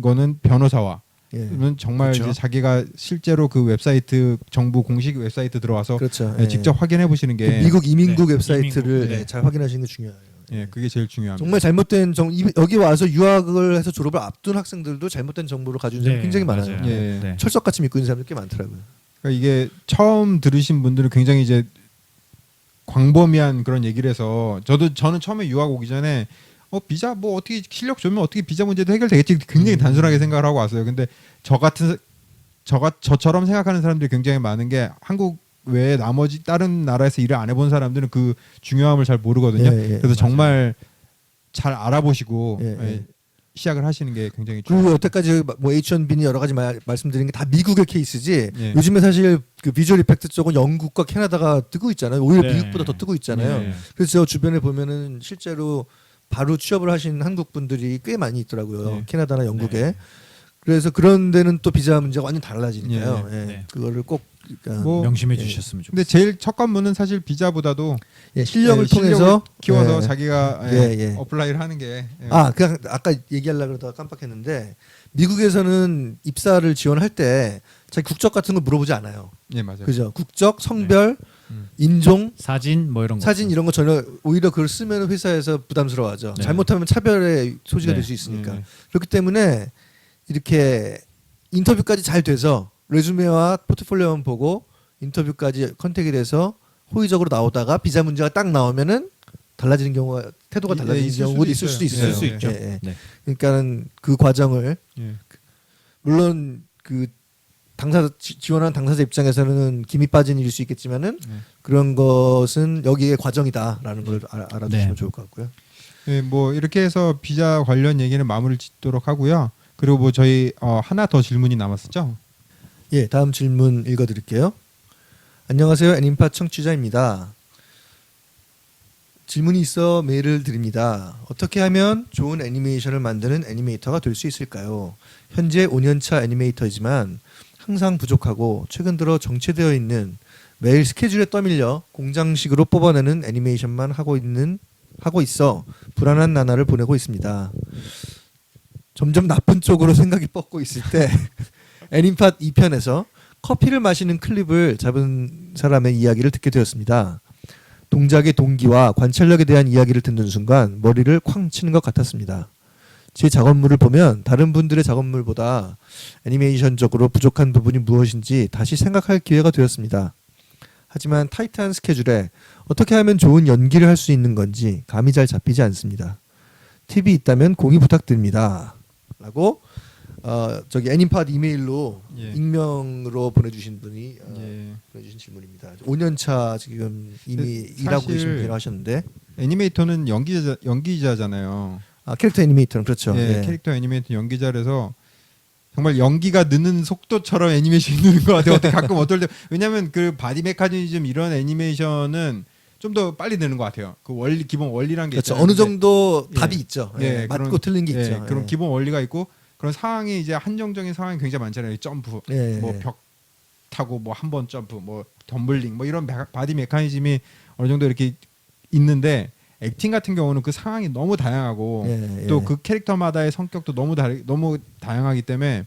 거는 변호사와
예.
정말
그렇죠.
이제 자기가 실제로 그 웹사이트 정부 공식 웹사이트 들어와서
그렇죠.
예, 직접 확인해 보시는
그
게
미국 이민국
네,
웹사이트를
이민국, 네.
예, 잘 확인하시는 게 중요해요.
예, 그게 제일 중요합니다.
정말 잘못된 여기 와서 유학을 해서 졸업을 앞둔 학생들도 잘못된 정보를 가지고 있는 사람이 굉장히 많아요.
맞아요.
예.
네.
철석같이 믿고 있는 사람들 꽤 많더라고요.
그러니까 이게 처음 들으신 분들은 굉장히 이제 광범위한 그런 얘기를 해서 저는 처음에 유학 오기 전에 비자 뭐 어떻게 실력 좋으면 어떻게 비자 문제도 해결되겠지 굉장히 단순하게 생각을 하고 왔어요. 근데 저처럼 생각하는 사람들이 굉장히 많은 게 한국 외에 나머지 다른 나라에서 일을 안 해본 사람들은 그 중요함을 잘 모르거든요. 그래서
맞아요.
정말 잘 알아보시고
예.
시작을 하시는 게 굉장히
그리고
중요해요.
여태까지 뭐 H1B니 여러 가지 말씀드린 게 다 미국의 케이스지.
예.
요즘에 사실 그 비주얼 이펙트 쪽은 영국과 캐나다가 뜨고 있잖아요. 오히려
네.
미국보다 더 뜨고 있잖아요.
네.
그래서 저 주변에 보면은 실제로 바로 취업을 하신 한국 분들이 꽤 많이 있더라고요.
네.
캐나다나 영국에.
네.
그래서 그런 데는 또 비자 문제가 완전 달라지니까요.
예.
예.
네.
그거를 꼭 그러니까
뭐,
명심해
예.
주셨으면 좋겠습니다.
근데 제일 첫 관문은 사실 비자보다도
예, 실력을
실력을
통해서
키워서
예.
자기가
예.
어플라이를 하는 게
그냥 아까 얘기하려고 그러다가 깜빡했는데 미국에서는 입사를 지원할 때 자기 국적 같은 거 물어보지 않아요.
예 맞아요.
그죠? 국적, 성별,
음.
인종,
사진 뭐 이런 거.
사진 이런 거 전혀 오히려 그걸 쓰면 회사에서 부담스러워하죠.
네.
잘못하면 차별의 소지가
네.
될 수 있으니까.
네.
그렇기 때문에 이렇게 인터뷰까지 잘 돼서 레주메와 포트폴리오만 보고 인터뷰까지 컨택이 돼서 호의적으로 나오다가 비자 문제가 딱 나오면은 달라지는 경우가 태도가 달라지는
있을
경우도
수도
있을 수도
있어요.
있어요.
있을 수 있죠.
예, 예.
네.
그러니까는 그 과정을
예.
물론 그 지원하는 당사자 입장에서는 김이 빠진 일일 수 있겠지만은 그런 것은 여기에 과정이다라는 걸 알아두시면
네.
좋을 것 같고요.
예, 뭐 이렇게 해서 비자 관련 얘기는 마무리를 짓도록 하고요. 그리고 뭐 저희 하나 더 질문이 남았었죠.
예, 다음 질문 읽어드릴게요. 안녕하세요, 애니파 청취자입니다. 질문이 있어 메일을 드립니다. 어떻게 하면 좋은 애니메이션을 만드는 애니메이터가 될 수 있을까요? 현재 5년차 애니메이터이지만 항상 부족하고 최근 들어 정체되어 있는 매일 스케줄에 떠밀려 공장식으로 뽑아내는 애니메이션만 하고 있어 불안한 나날을 보내고 있습니다. 점점 나쁜 쪽으로 생각이 뻗고 있을 때 애니팟 2편에서 커피를 마시는 클립을 잡은 사람의 이야기를 듣게 되었습니다. 동작의 동기와 관찰력에 대한 이야기를 듣는 순간 머리를 쾅 치는 것 같았습니다. 제 작업물을 보면 다른 분들의 작업물보다 애니메이션적으로 부족한 부분이 무엇인지 다시 생각할 기회가 되었습니다. 하지만 타이트한 스케줄에 어떻게 하면 좋은 연기를 할 수 있는 건지 감이 잘 잡히지 않습니다. 팁이 있다면 공유 부탁드립니다. 라고 저기 애니팟 이메일로
예.
익명으로 보내주신 분이
예.
보내주신 질문입니다. 5년차 지금 이미
사실
일하고 계신 분이라고 하셨는데
애니메이터는 연기자잖아요.
캐릭터 애니메이터는 그렇죠.
예,
예.
캐릭터 애니메이터 연기자라서 정말 연기가 느는 속도처럼 애니메이션이 느는 것 같아요. 가끔 어떨 때 왜냐하면 그 바디 메커니즘 이런 애니메이션은 좀 더 빨리 느는 것 같아요. 그 원리 기본 원리란 게
그렇죠.
있잖아요.
어느
근데
정도
예.
답이 있죠.
예,
예. 맞고
그런-
틀린 게
예,
있죠.
그런
예.
기본 원리가 있고 그런 상황이 이제 한정적인 상황이 굉장히 많잖아요. 점프,
예,
뭐
예.
벽 타고 뭐 한 번 점프, 뭐 덤블링, 뭐 이런 바디 메커니즘이 어느 정도 이렇게 있는데 액팅 같은 경우는 그 상황이 너무 다양하고
예, 예.
또 그 캐릭터마다의 성격도 너무 다양하기 때문에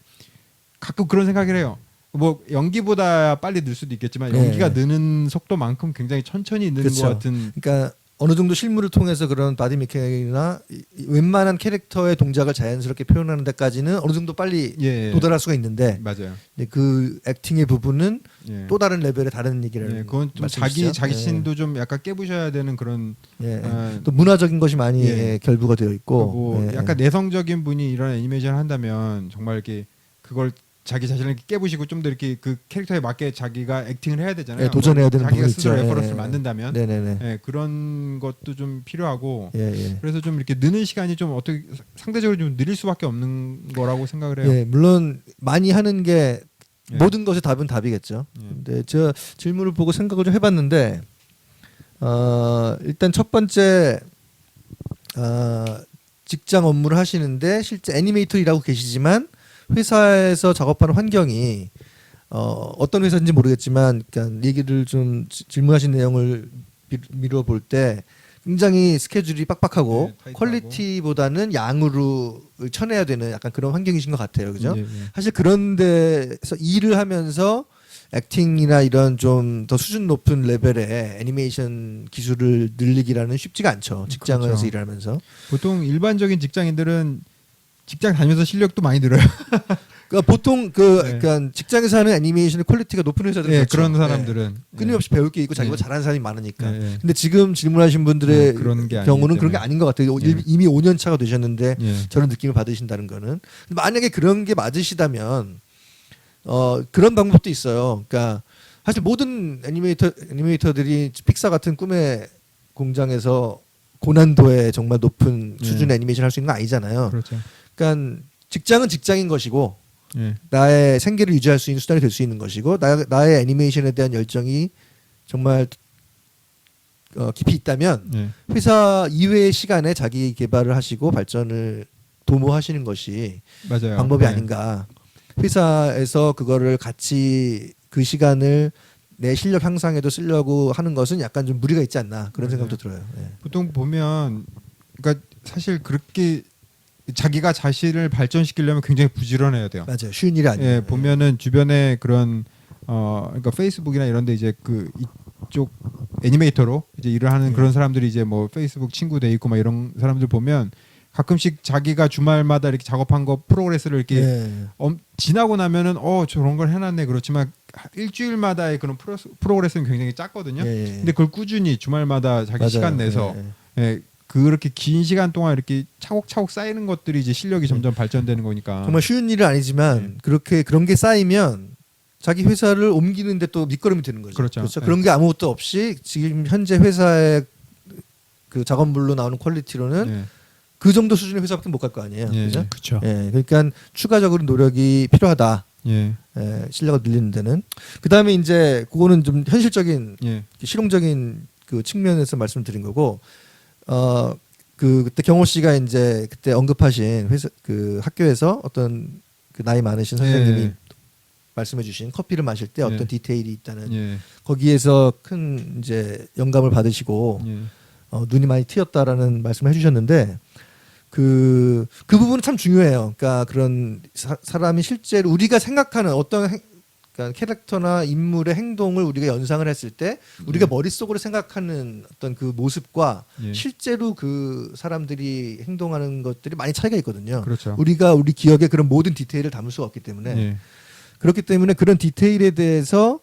가끔 그런 생각을 해요. 뭐 연기보다 빨리 늘 수도 있겠지만
예.
연기가 느는 속도만큼 굉장히 천천히 느는
그렇죠.
것 같은.
그러니까 어느 정도 실물을 통해서 그런 바디 메커닉이나 웬만한 캐릭터의 동작을 자연스럽게 표현하는 데까지는 어느 정도 빨리
예,
도달할 수가 있는데
맞아요.
근데 그 액팅의 부분은
예.
또 다른 레벨의 다른 얘기를
예, 그건 좀
말씀이시죠?
자기 신도 좀 약간 깨부셔야 되는 그런
예.
아,
또 문화적인 것이 많이
예.
결부가 되어 있고
뭐
예.
약간 내성적인 분이 이런 애니메이션을 한다면 정말 이렇게 그걸 자기 자신을 이렇게 깨부시고 좀 더 이렇게 그 캐릭터에 맞게 자기가 액팅을 해야 되잖아요.
예, 도전해야 되는
자기가
부분이
스스로
있죠.
레퍼런스를
예.
만든다면
네네네.
예, 그런 것도 좀 필요하고
예, 예.
그래서 좀 이렇게 느는 시간이 좀 어떻게 상대적으로 좀 느릴 수밖에 없는 거라고 생각을 해요.
예, 물론 많이 하는 게
예.
모든 것의 답은 답이겠죠.
예.
근데 저 질문을 보고 생각을 좀 해봤는데 일단 첫 번째 직장 업무를 하시는데 실제 애니메이터 일하고 계시지만 회사에서 작업하는 환경이 어떤 회사인지 모르겠지만 그러니까 얘기를 좀 질문하신 내용을 미루어 볼 때 굉장히 스케줄이 빡빡하고
네, 타이트하고.
퀄리티보다는 양으로 쳐내야 되는 약간 그런 환경이신 것 같아요. 그죠?
예, 예.
사실 그런 데서 일을 하면서 액팅이나 이런 좀 더 수준 높은 레벨의 애니메이션 기술을 늘리기라는 쉽지가 않죠. 직장에서
그렇죠.
일하면서.
보통 일반적인 직장인들은 직장 다니면서 실력도 많이 늘어요.
그러니까 보통
네.
그러니까 직장에서 하는 애니메이션의 퀄리티가 높은 회사들은
예,
그렇죠.
그런 사람들은
예. 끊임없이 배울 게 있고 자기가
네.
잘하는 사람이 많으니까.
예,
근데 지금 질문하신 분들의
그런 게 아니기
경우는 그런 게
때문에.
아닌 것 같아요.
예.
이미 5년 차가 되셨는데
예.
저런 느낌을 받으신다는 거는. 만약에 그런 게 맞으시다면 그런 방법도 있어요. 그러니까 사실 모든 애니메이터들이 픽사 같은 꿈의 공장에서 고난도의 정말 높은
예.
수준의 애니메이션 할 수 있는 건 아니잖아요.
그렇죠.
그러니까 직장은 직장인 것이고
예.
나의 생계를 유지할 수 있는 수단이 될 수 있는 것이고 나의 애니메이션에 대한 열정이 정말 깊이 있다면
예.
회사 이외의 시간에 자기 개발을 하시고 발전을 도모하시는 것이
맞아요.
방법이
예.
아닌가. 회사에서 그거를 같이 그 시간을 내 실력 향상에도 쓰려고 하는 것은 약간 좀 무리가 있지 않나 그런
맞아요.
생각도 들어요. 예.
보통 보면 그러니까 사실 그렇게 자기가 자신을 발전시키려면 굉장히 부지런해야 돼요.
맞아요. 쉬운 일이 아니에요.
예, 보면은 주변에 그런 그러니까 페이스북이나 이런데 이제 그 이쪽 애니메이터로 이제 일을 하는
예.
그런 사람들이 이제 뭐 페이스북 친구 돼 있고 막 이런 사람들 보면 가끔씩 자기가 주말마다 이렇게 작업한 거 프로그레스를 이렇게
예.
지나고 나면은 저런 걸 해놨네 그렇지만 일주일마다의 그런 프로그레스는 굉장히 작거든요.
예.
근데 그걸 꾸준히 주말마다 자기
맞아요.
시간 내서
예.
예, 그렇게 긴 시간 동안 이렇게 차곡차곡 쌓이는 것들이 이제 실력이 점점 발전되는 거니까.
정말 쉬운 일은 아니지만 그렇게 그런 게 쌓이면 자기 회사를 옮기는데 또 밑거름이 되는 거죠.
그렇죠. 네.
그런 게 아무것도 없이 지금 현재 회사의 그 작업물로 나오는 퀄리티로는
예,
그 정도 수준의 회사밖에 못 갈 거 아니에요.
예.
그죠?
그렇죠.
예, 그러니까 추가적으로 노력이 필요하다.
예,
실력을 늘리는 데는. 그 다음에 이제 그거는 좀 현실적인
예,
실용적인 그 측면에서 말씀드린 거고, 그때 경호 씨가 이제 그때 언급하신 회사 그 학교에서 어떤 그 나이 많으신 선생님이
예.
말씀해주신 커피를 마실 때 어떤
예.
디테일이 있다는
예,
거기에서 큰 이제 영감을 받으시고
예.
눈이 많이 트였다라는 말씀을 해주셨는데 그 부분은 참 중요해요. 그러니까 그런 사람이 실제로 우리가 생각하는 어떤 그러니까 캐릭터나 인물의 행동을 우리가 연상을 했을 때 우리가 머릿속으로 생각하는 어떤 그 모습과
예.
실제로 그 사람들이 행동하는 것들이 많이 차이가 있거든요.
그렇죠.
우리 기억에 그런 모든 디테일을 담을 수가 없기 때문에
예,
그렇기 때문에 그런 디테일에 대해서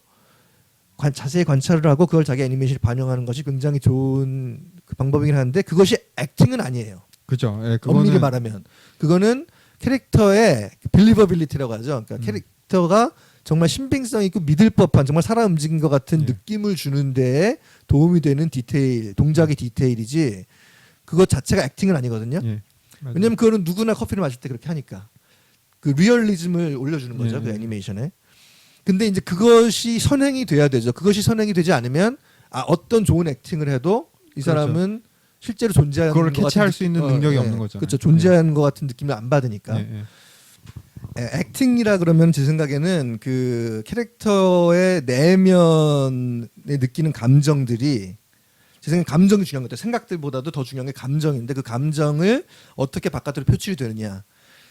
자세히 관찰을 하고 그걸 자기 애니메이션에 반영하는 것이 굉장히 좋은 그 방법이긴 한데 그것이 액팅은 아니에요.
그렇죠. 예,
엄밀히
그거는
말하면 그거는 캐릭터의 빌리버빌리티라고 하죠. 그러니까 캐릭터가 정말 신빙성 있고 믿을 법한 정말 사람 움직인 것 같은
예.
느낌을 주는 데에 도움이 되는 디테일, 동작의 디테일이지 그것 자체가 액팅은 아니거든요.
예, 맞아요.
왜냐하면 그거는 누구나 커피를 마실 때 그렇게 하니까 그 리얼리즘을 올려주는 거죠.
예,
그
예.
애니메이션에. 근데 이제 그것이 선행이 돼야 되죠. 그것이 선행이 되지 않으면 어떤 좋은 액팅을 해도 이 사람은 실제로 존재하는
그걸
것
캐치할
같은
수 있는 능력이 없는 거잖아요.
그렇죠. 존재하는 것 같은 느낌을 안 받으니까.
예, 예.
액팅이라 그러면 제 생각에는 그 캐릭터의 내면에 느끼는 감정들이 제 생각에 감정이 중요한 것 같아요. 생각들보다도 더 중요한 게 감정인데 그 감정을 어떻게 바깥으로 표출이 되느냐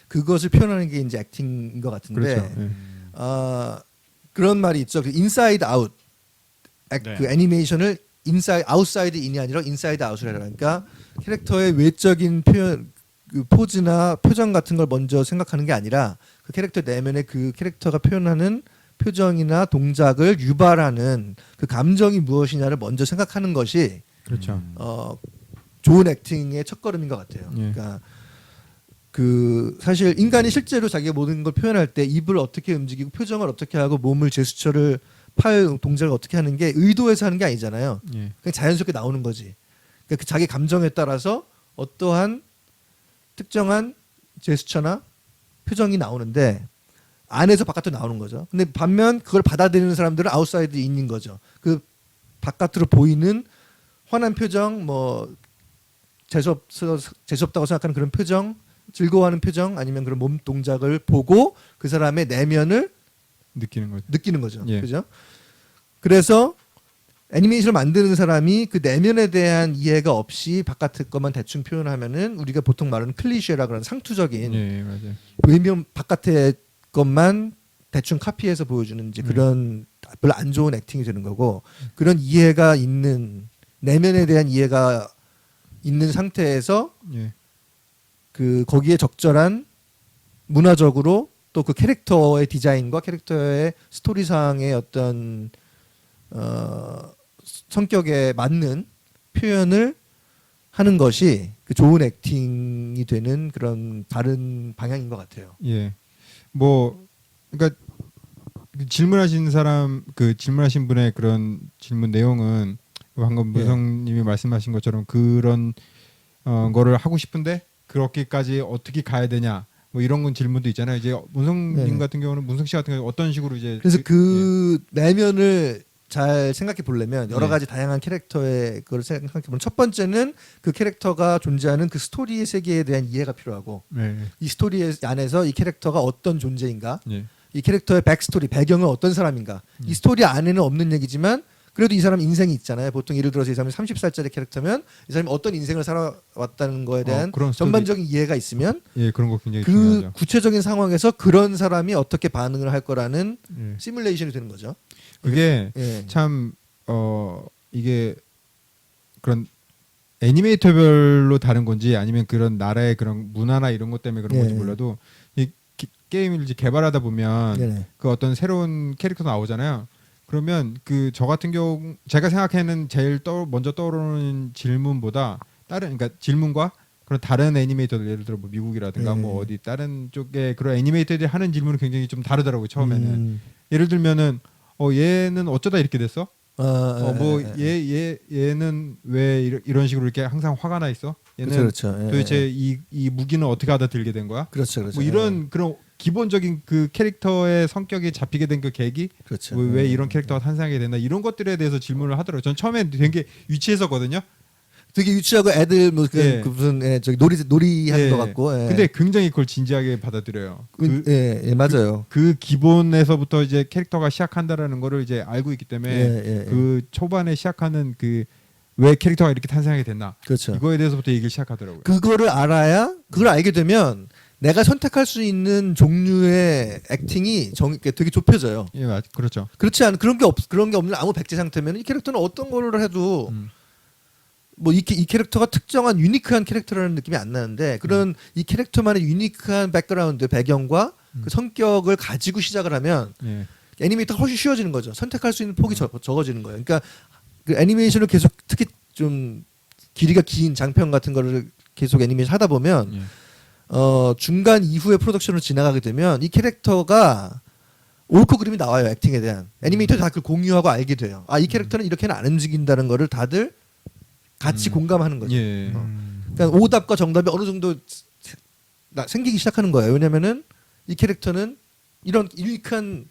그것을 표현하는 게 이제 액팅인 것 같은데
그렇죠. 예.
그런 말이 있죠. 그 인사이드 아웃
네.
그 애니메이션을 아웃사이드 인이 아니라 인사이드 아웃을 해라. 그러니까 캐릭터의 외적인 표현 그 포즈나 표정 같은 걸 먼저 생각하는 게 아니라 그 캐릭터 내면의 그 캐릭터가 표현하는 표정이나 동작을 유발하는 그 감정이 무엇이냐를 먼저 생각하는 것이
그렇죠.
좋은 액팅의 첫걸음인 것 같아요.
예.
그러니까 그 사실 인간이 실제로 자기가 모든 걸 표현할 때 입을 어떻게 움직이고 표정을 어떻게 하고 몸을 제스처를 팔 동작을 어떻게 하는 게 의도해서 하는 게 아니잖아요.
예.
그냥 자연스럽게 나오는 거지. 그러니까 그 자기 감정에 따라서 어떠한 특정한 제스처나 표정이 나오는데 안에서 바깥으로 나오는 거죠. 근데 반면 그걸 받아들이는 사람들은 아웃사이드 인인 거죠. 그 바깥으로 보이는 환한 표정, 뭐 재수없다고 생각하는 그런 표정, 즐거워하는 표정, 아니면 그런 몸 동작을 보고 그 사람의 내면을
느끼는 거죠. 예.
그죠? 그래서 애니메이션을 만드는 사람이 그 내면에 대한 이해가 없이 바깥의 것만 대충 표현하면은 우리가 보통 말하는 클리셰라 그런 상투적인
예, 맞아요.
외면 바깥의 것만 대충 카피해서 보여주는 이제 그런 별로 안 좋은 액팅이 되는 거고 그런 이해가 있는 내면에 대한 이해가 있는 상태에서
예.
그 거기에 적절한 문화적으로 또 그 캐릭터의 디자인과 캐릭터의 스토리상의 어떤 성격에 맞는 표현을 하는 것이 그 좋은 액팅이 되는 그런 다른 방향인 것 같아요.
예. 뭐 그러니까 질문하신 사람 그 질문하신 분의 그런 질문 내용은 방금 문성님이 말씀하신 것처럼 그런 거를 하고 싶은데 그렇게까지 어떻게 가야 되냐 뭐 이런 건 질문도 있잖아요. 이제 문성님 같은 경우는 문성 씨 같은 경우 어떤 식으로 이제
그래서 그 내면을 잘 생각해 보려면 여러 가지 다양한 캐릭터의 그걸 생각해 보면 첫 번째는 그 캐릭터가 존재하는 그 스토리의 세계에 대한 이해가 필요하고 이 스토리 안에서 이 캐릭터가 어떤 존재인가 이 캐릭터의 백스토리 배경은 어떤 사람인가 이 스토리 안에는 없는 얘기지만 그래도 이 사람 인생이 있잖아요. 보통 예를 들어서 이 사람이 30살짜리 캐릭터면 이 사람이 어떤 인생을 살아왔다는 거에 대한
그런
전반적인 이해가 있으면
그런 거 굉장히
그
중요하죠.
구체적인 상황에서 그런 사람이 어떻게 반응을 할 거라는 시뮬레이션이 되는 거죠.
그게
예.
참 이게 그런 애니메이터별로 다른 건지 아니면 그런 나라의 그런 문화나 이런 것 때문에 그런 건지 몰라도 이 게임을 이제 개발하다 보면
네네.
그 어떤 새로운 캐릭터 나오잖아요. 그러면 그 저 같은 경우 제가 생각하는 제일 먼저 떠오르는 질문보다 다른 그러니까 질문과 그런 다른 애니메이터들 예를 들어 뭐 미국이라든가 뭐 어디 다른 쪽에 그런 애니메이터들이 하는 질문은 굉장히 좀 다르더라고요. 처음에는 예를 들면은 얘는 어쩌다 이렇게 됐어? 얘는 왜 이런 식으로 이렇게 항상 화가 나 있어? 얘는
그렇죠.
도대체 이 무기는 어떻게 하다 들게 된 거야?
그렇죠.
뭐 이런 그런 기본적인 그 캐릭터의 성격이 잡히게 된 그 계기,
그렇죠.
뭐 왜 이런 캐릭터가 탄생하게 됐나 이런 것들에 대해서 질문을 하더라고요. 전 처음에 되게 유치했었거든요.
되게 유치하고 애들 뭐 그 무슨 저기 놀이하는 것 같고.
근데 굉장히 그걸 진지하게 받아들여요.
맞아요.
그 기본에서부터 이제 캐릭터가 시작한다라는 거를 이제 알고 있기 때문에 그 초반에 시작하는 그 왜 캐릭터가 이렇게 탄생하게 됐나
그렇죠.
이거에 대해서부터 얘기를 시작하더라고요.
그거를 알아야 그걸 알게 되면 내가 선택할 수 있는 종류의 액팅이 되게 좁혀져요.
그렇죠.
그렇지 않은 그런 게 없는 아무 백지 상태면 이 캐릭터는 어떤 거를 해도 뭐 이 캐릭터가 특정한 유니크한 캐릭터라는 느낌이 안 나는데 그런 이 캐릭터만의 유니크한 백그라운드 배경과 그 성격을 가지고 시작을 하면 애니메이터가 훨씬 쉬워지는 거죠. 선택할 수 있는 폭이 적어지는 거예요. 그러니까 그 애니메이션을 계속 특히 좀 길이가 긴 장편 같은 거를 계속 애니메이션 하다 보면 중간 이후에 프로덕션으로 지나가게 되면 이 캐릭터가 옳고 그름이 나와요. 액팅에 대한 애니메이터도 다 그걸 공유하고 알게 돼요. 이 캐릭터는 이렇게는 안 움직인다는 거를 다들 같이 공감하는 거죠. 그러니까 오답과 정답이 어느 정도 생기기 시작하는 거예요. 왜냐면은 이 캐릭터는 이런 유니크한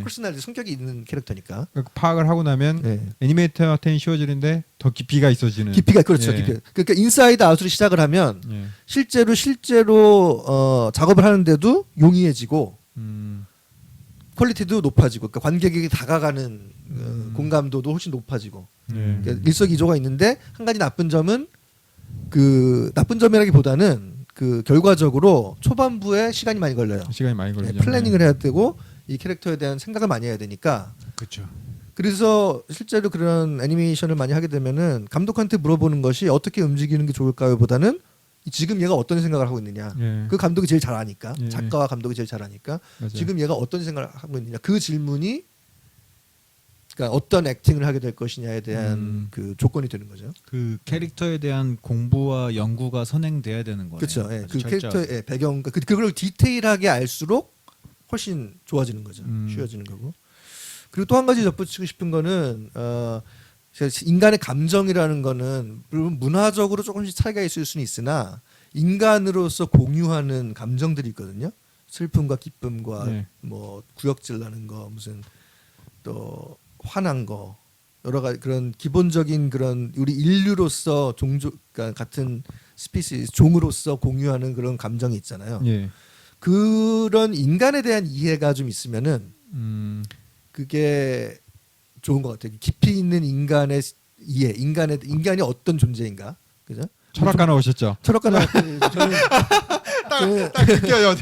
퍼스널리티 성격이 있는 캐릭터니까.
파악을 하고 나면 애니메이터한테는 쉬워지는데 더 깊이가 있어지는.
깊이가 그렇죠. 깊이. 그러니까 인사이드 아웃으로 시작을 하면 실제로 작업을 하는데도 용이해지고 퀄리티도 높아지고 그러니까 관객에게 다가가는 공감도도 훨씬 높아지고 그러니까 일석이조가 있는데 한 가지 나쁜 점은 그 나쁜 점이라기보다는 그 결과적으로 초반부에 시간이 많이 걸려요.
시간이 많이 걸리죠.
플래닝을 해야 되고 이 캐릭터에 대한 생각을 많이 해야 되니까.
그렇죠.
그래서 실제로 그런 애니메이션을 많이 하게 되면은 감독한테 물어보는 것이 어떻게 움직이는 게 좋을까요?보다는 지금 얘가 어떤 생각을 하고 있느냐. 그 감독이 제일 잘 아니까. 작가와 감독이 제일 잘 아니까.
맞아요.
지금 얘가 어떤 생각을 하고 있느냐. 그 질문이 그러니까 어떤 액팅을 하게 될 것이냐에 대한 그 조건이 되는 거죠.
그 캐릭터에 대한 공부와 연구가 선행돼야 되는 거예요.
그렇죠. 그 캐릭터의 배경 그걸 디테일하게 알수록 훨씬 좋아지는 거죠. 쉬워지는 거고. 그리고 또 한 가지 덧붙이고 싶은 거는 인간의 감정이라는 거는 물론 문화적으로 조금씩 차이가 있을 수는 있으나 인간으로서 공유하는 감정들이 있거든요. 슬픔과 기쁨과 뭐 구역질 나는 거 무슨 또 화난 거 여러 가지 그런 기본적인 그런 우리 인류로서 그러니까 같은 스피시스 종으로서 공유하는 그런 감정이 있잖아요. 그런 인간에 대한 이해가 좀 있으면은 그게 좋은 것 같아요. 깊이 있는 인간의 이해, 인간이 어떤 존재인가, 그죠?
철학가 나오셨죠?
철학가 저는
딱 느껴요.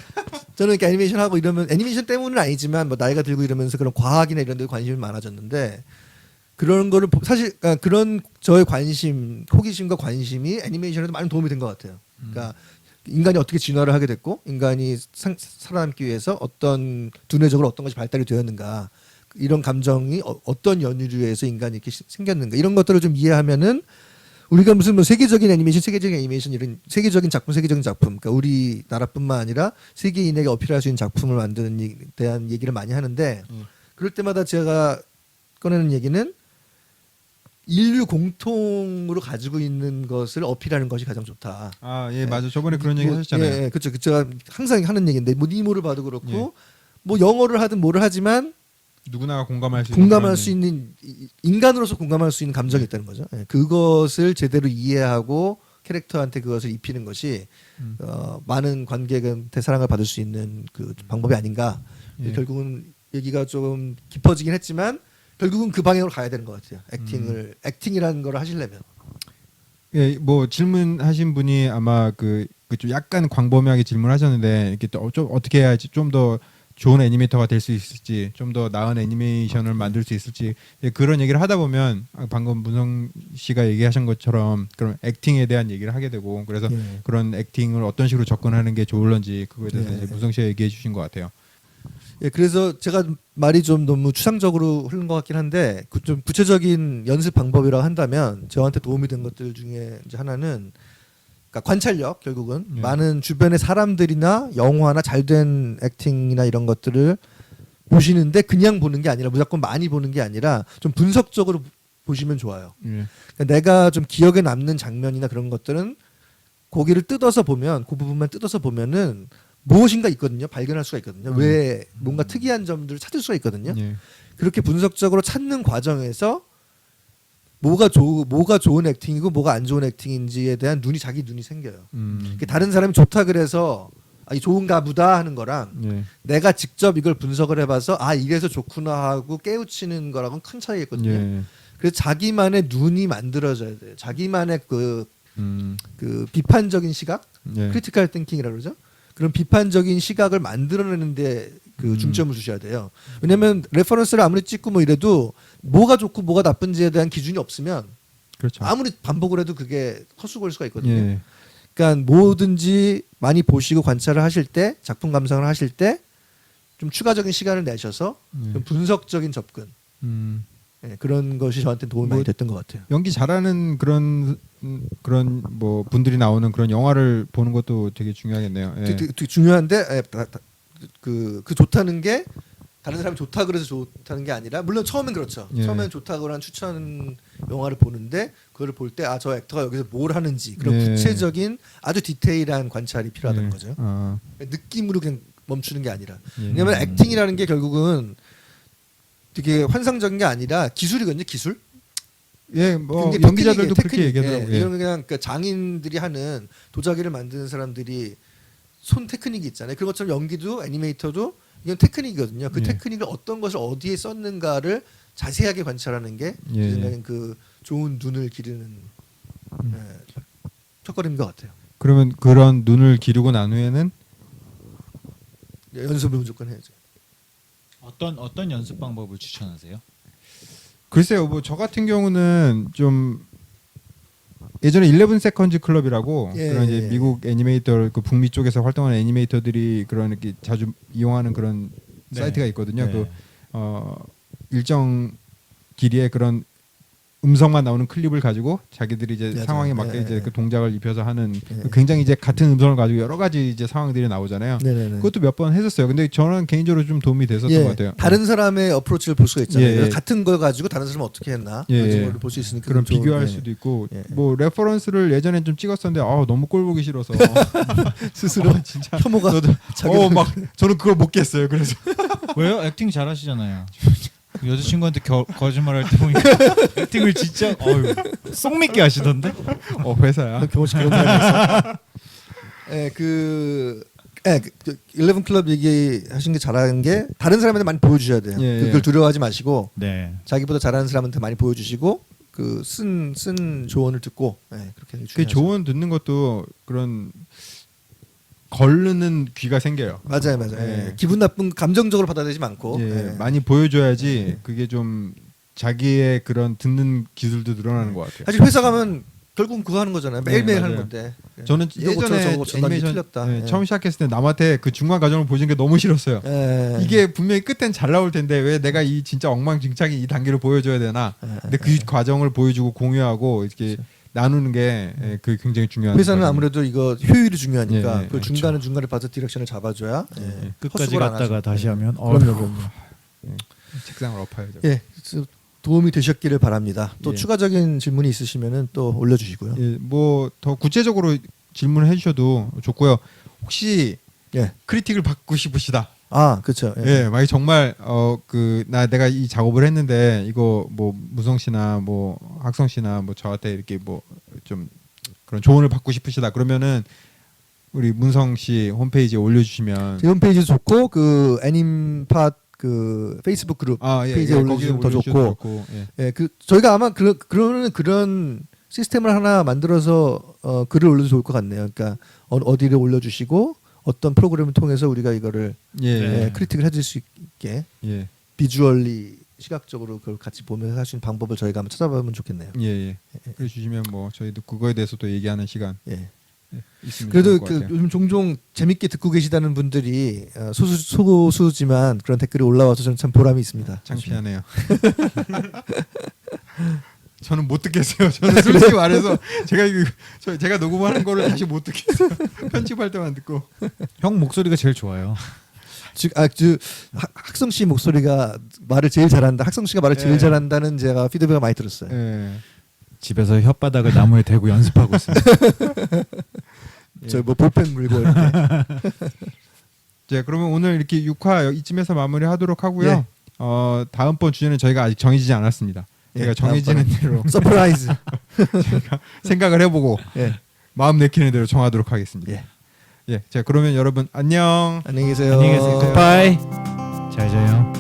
저는 이렇게 애니메이션 하고 이러면 애니메이션 때문은 아니지만 뭐 나이가 들고 이러면서 그런 과학이나 이런 데 관심이 많아졌는데 그런 거를 사실 그런 저의 관심, 호기심과 관심이 애니메이션에도 많은 도움이 된 것 같아요. 그러니까 인간이 어떻게 진화를 하게 됐고 인간이 살아남기 위해서 어떤 두뇌적으로 어떤 것이 발달이 되었는가 이런 감정이 어떤 연유에서 인간이 이렇게 생겼는가 이런 것들을 좀 이해하면은 우리가 무슨 뭐 세계적인 애니메이션 이런 세계적인 작품 그러니까 우리나라뿐만 아니라 세계인에게 어필할 수 있는 작품을 만드는 데 대한 얘기를 많이 하는데 그럴 때마다 제가 꺼내는 얘기는 인류 공통으로 가지고 있는 것을 어필하는 것이 가장 좋다.
아, 예, 맞아. 저번에 그런 얘기
뭐,
하셨잖아요.
예, 그렇죠. 제가 항상 하는 얘기인데 뭐 니모를 봐도 그렇고
예.
뭐 영어를 하든 뭐를 하지만
누구나 공감할 수 있는
공감할
그런
수 있는 인간으로서 공감할 수 있는 감정이 있다는 거죠. 예, 그것을 제대로 이해하고 캐릭터한테 그것을 입히는 것이 많은 관객한테 사랑을 받을 수 있는 그 방법이 아닌가.
예.
결국은 얘기가 좀 깊어지긴 했지만 결국은 그 방향으로 가야 되는 것 같아요. 액팅이라는 걸 하시려면.
예, 뭐 질문하신 분이 아마 좀 약간 광범위하게 질문하셨는데 이렇게 좀 어떻게 해야지 좀 더 좋은 애니메이터가 될 수 있을지, 좀 더 나은 애니메이션을 만들 수 있을지 예, 그런 얘기를 하다 보면 방금 문성 씨가 얘기하신 것처럼 그런 액팅에 대한 얘기를 하게 되고 그래서
예.
그런 액팅을 어떤 식으로 접근하는 게 좋을런지 그거에 대해서
예.
이제 문성 씨가 얘기해 주신 것 같아요.
예, 그래서 제가 말이 좀 너무 추상적으로 흐른 것 같긴 한데 좀 구체적인 연습 방법이라고 한다면 저한테 도움이 된 것들 중에 이제 하나는 그러니까 관찰력 결국은
예.
많은 주변의 사람들이나 영화나 잘된 액팅이나 이런 것들을 보시는데 그냥 보는 게 아니라 무조건 많이 보는 게 아니라 좀 분석적으로 보시면 좋아요.
예.
그러니까 내가 좀 기억에 남는 장면이나 그런 것들은 고기를 뜯어서 보면 그 부분만 뜯어서 보면은 무엇인가 있거든요. 발견할 수가 있거든요. 왜 뭔가 특이한 점들을 찾을 수가 있거든요.
예.
그렇게 분석적으로 찾는 과정에서 뭐가 좋은 액팅이고 뭐가 안 좋은 액팅인지에 대한 자기 눈이 생겨요. 그러니까 다른 사람이 좋다 그래서 이 좋은가 보다 하는 거랑
예.
내가 직접 이걸 분석을 해봐서 이래서 좋구나 하고 깨우치는 거랑은 큰 차이가 있거든요.
예.
그래서 자기만의 눈이 만들어져야 돼요. 자기만의 그 비판적인 시각,
예.
크리티컬 띵킹이라고 그러죠. 그런 비판적인 시각을 만들어내는데 그 중점을 주셔야 돼요. 왜냐하면 레퍼런스를 아무리 찍고 뭐 이래도 뭐가 좋고 뭐가 나쁜지에 대한 기준이 없으면
그렇죠.
아무리 반복을 해도 그게 헛수고일 수가 있거든요.
예.
그러니까 뭐든지 많이 보시고 관찰을 하실 때, 작품 감상을 하실 때 좀 추가적인 시간을 내셔서 좀 분석적인 접근 그런 것이 저한테 도움이 많이 됐던 것 같아요.
연기 잘하는 그런 뭐 분들이 나오는 그런 영화를 보는 것도 되게 중요하겠네요. 예.
되게 중요한데 그 좋다는 게 다른 사람이 좋다 그래서 좋다는 게 아니라 물론 처음엔 그렇죠.
예.
처음엔 좋다고 한 추천 영화를 보는데 그거를 볼 때 저 액터가 여기서 뭘 하는지 그런
예.
구체적인 아주 디테일한 관찰이 필요하다는
예.
거죠.
아,
느낌으로 그냥 멈추는 게 아니라.
예.
왜냐하면 액팅이라는 게 결국은 되게 환상적인 게 아니라 기술이거든요. 기술.
예, 뭐
굉장히
연기자들도 그렇게
테크닉.
얘기하더라고요. 예.
이런 그냥 그 장인들이 하는 도자기를 만드는 사람들이 손 테크닉이 있잖아요. 그런 것처럼 연기도 애니메이터도 이건 테크닉이거든요. 그
예.
테크닉을 어떤 것을 어디에 썼는가를 자세하게 관찰하는 게
예.
제 생각엔 그 좋은 눈을 기르는 첫걸음인 것 같아요.
그러면 그런 눈을 기르고 난 후에는
연습을 무조건 해야죠.
어떤 연습 방법을 추천하세요?
글쎄요, 뭐 저 같은 경우는 좀 예전에 11 세컨즈 클럽이라고
예,
그런 이제
예.
미국 애니메이터 그 북미 쪽에서 활동하는 애니메이터들이 그런 이렇게 자주 이용하는 그런
네.
사이트가 있거든요.
네.
그 일정 길이의 그런 음성만 나오는 클립을 가지고 자기들이 이제
맞아요.
상황에 맞게
예,
이제
예.
그 동작을 입혀서 하는
예.
굉장히 이제 같은 음성을 가지고 여러 가지 이제 상황들이 나오잖아요.
네네네.
그것도 몇 번 했었어요. 근데 저는 개인적으로 좀 도움이 됐었던 것 같아요.
다른 사람의 어프로치를 볼 수가 있잖아요.
예, 예.
그래서 같은 걸 가지고 다른 사람은 어떻게 했나
예,
그런
예.
걸 볼 수 있으니까
그런
좀
비교할
예.
수도 있고
예.
뭐 레퍼런스를 예전에 좀 찍었었는데 너무 꼴 보기 싫어서
스스로
진짜
혐오가
저도 막 저는 그걸 못 깼어요. 그래서
왜요? 액팅 잘하시잖아요. 여자친구한테 거짓말할 때 보니까 액팅을 진짜 쏙 믿게 하시던데?
회사야.
경호식 그 11 클럽 얘기하신 게 잘하는 게 다른 사람한테 많이 보여주셔야 돼요.
예,
그걸
예.
두려워하지 마시고
네.
자기보다 잘하는 사람한테 많이 보여주시고 그 쓴 조언을 듣고 그렇게 하는 게
그
중요하죠.
조언 듣는 것도 그런 걸르는 귀가 생겨요.
맞아요.
예.
기분 나쁜 감정적으로 받아들이지 않고
예, 많이 보여줘야지 그게 좀 자기의 그런 듣는 기술도 늘어나는 것 같아요.
사실 회사 가면 결국은 그거 하는 거잖아요. 매일매일
네,
하는
맞아요.
건데.
저는
이거 고쳐,
예전에
저거 고쳐, 난 이게
애니메이션
틀렸다.
네,
예.
처음 시작했을 때 남한테 그 중간 과정을 보여준 게 너무 싫었어요.
예.
이게 분명히 끝엔 잘 나올 텐데 왜 내가 이 진짜 엉망진창이 이 단계를 보여줘야 되나? 근데 그 과정을 보여주고 공유하고 이렇게 나누는 게 그 굉장히 중요한.
회사는
과정이에요.
아무래도 이거 효율이 중요하니까
예, 예,
그 중간에 중간에 봐서 디렉션을 잡아줘야 예.
끝까지
헛수고를 안
갔다가
하죠.
다시 하면
그럼요.
책상을 엎어야죠.
예, 그래서 도움이 되셨기를 바랍니다. 또
예.
추가적인 질문이 있으시면은 또 올려주시고요.
예, 뭐 더 구체적으로 질문을 해주셔도 좋고요. 혹시
예.
크리틱을 받고 싶으시다.
아, 그렇죠. 예.
예, 만약 정말 내가 이 작업을 했는데 이거 뭐 무성 씨나 뭐 학성 씨나 뭐 저한테 이렇게 뭐 좀 그런 조언을 받고 싶으시다. 그러면은 우리 문성 씨 홈페이지에 올려주시면
제 홈페이지 좋고 그 애님팟 그 페이스북 그룹 페이지에 올려주시면 더 좋고. 예, 그 저희가 아마 그런 시스템을 하나 만들어서 글을 올려도 좋을 것 같네요. 그러니까 어디를 올려주시고 어떤 프로그램을 통해서 우리가 이거를
예,
크리틱을 해줄 수 있게
예,
비주얼리 시각적으로 그걸 같이 보면서 할 수 있는 방법을 저희가 한번 찾아보면 좋겠네요.
예, 예. 그래 주시면 뭐 저희도 그거에 대해서 또 얘기하는 시간
예.
있으면
그래도
좋을 것
그
같아요.
요즘 종종 재밌게 듣고 계시다는 분들이 소수지만 그런 댓글이 올라와서 저는 참 보람이 있습니다.
창피하네요. 저는 못 듣겠어요. 저는 솔직히 말해서 제가 녹음하는 거를 다시 못 듣겠어요. 편집할 때만 듣고.
형 목소리가 제일 좋아요.
학성 씨 목소리가 말을 제일 잘한다. 학성 씨가 말을 제일
예.
잘한다는 제가 피드백을 많이 들었어요.
예.
집에서 혓바닥을 나무에 대고 연습하고 있습니다.
저 뭐 볼펜 물고 이렇게.
자, 그러면 오늘 이렇게 6화 이쯤에서 마무리하도록 하고요.
예.
다음번 주제는 저희가 아직 정해지지 않았습니다.
예,
저희가 정해지는 대로
서프라이즈.
생각을 해보고
예.
마음 내키는 대로 정하도록 하겠습니다.
예.
자, 그러면 여러분 안녕.
안녕히 계세요.
안녕히 계세요. 굿바이. 잘 자요.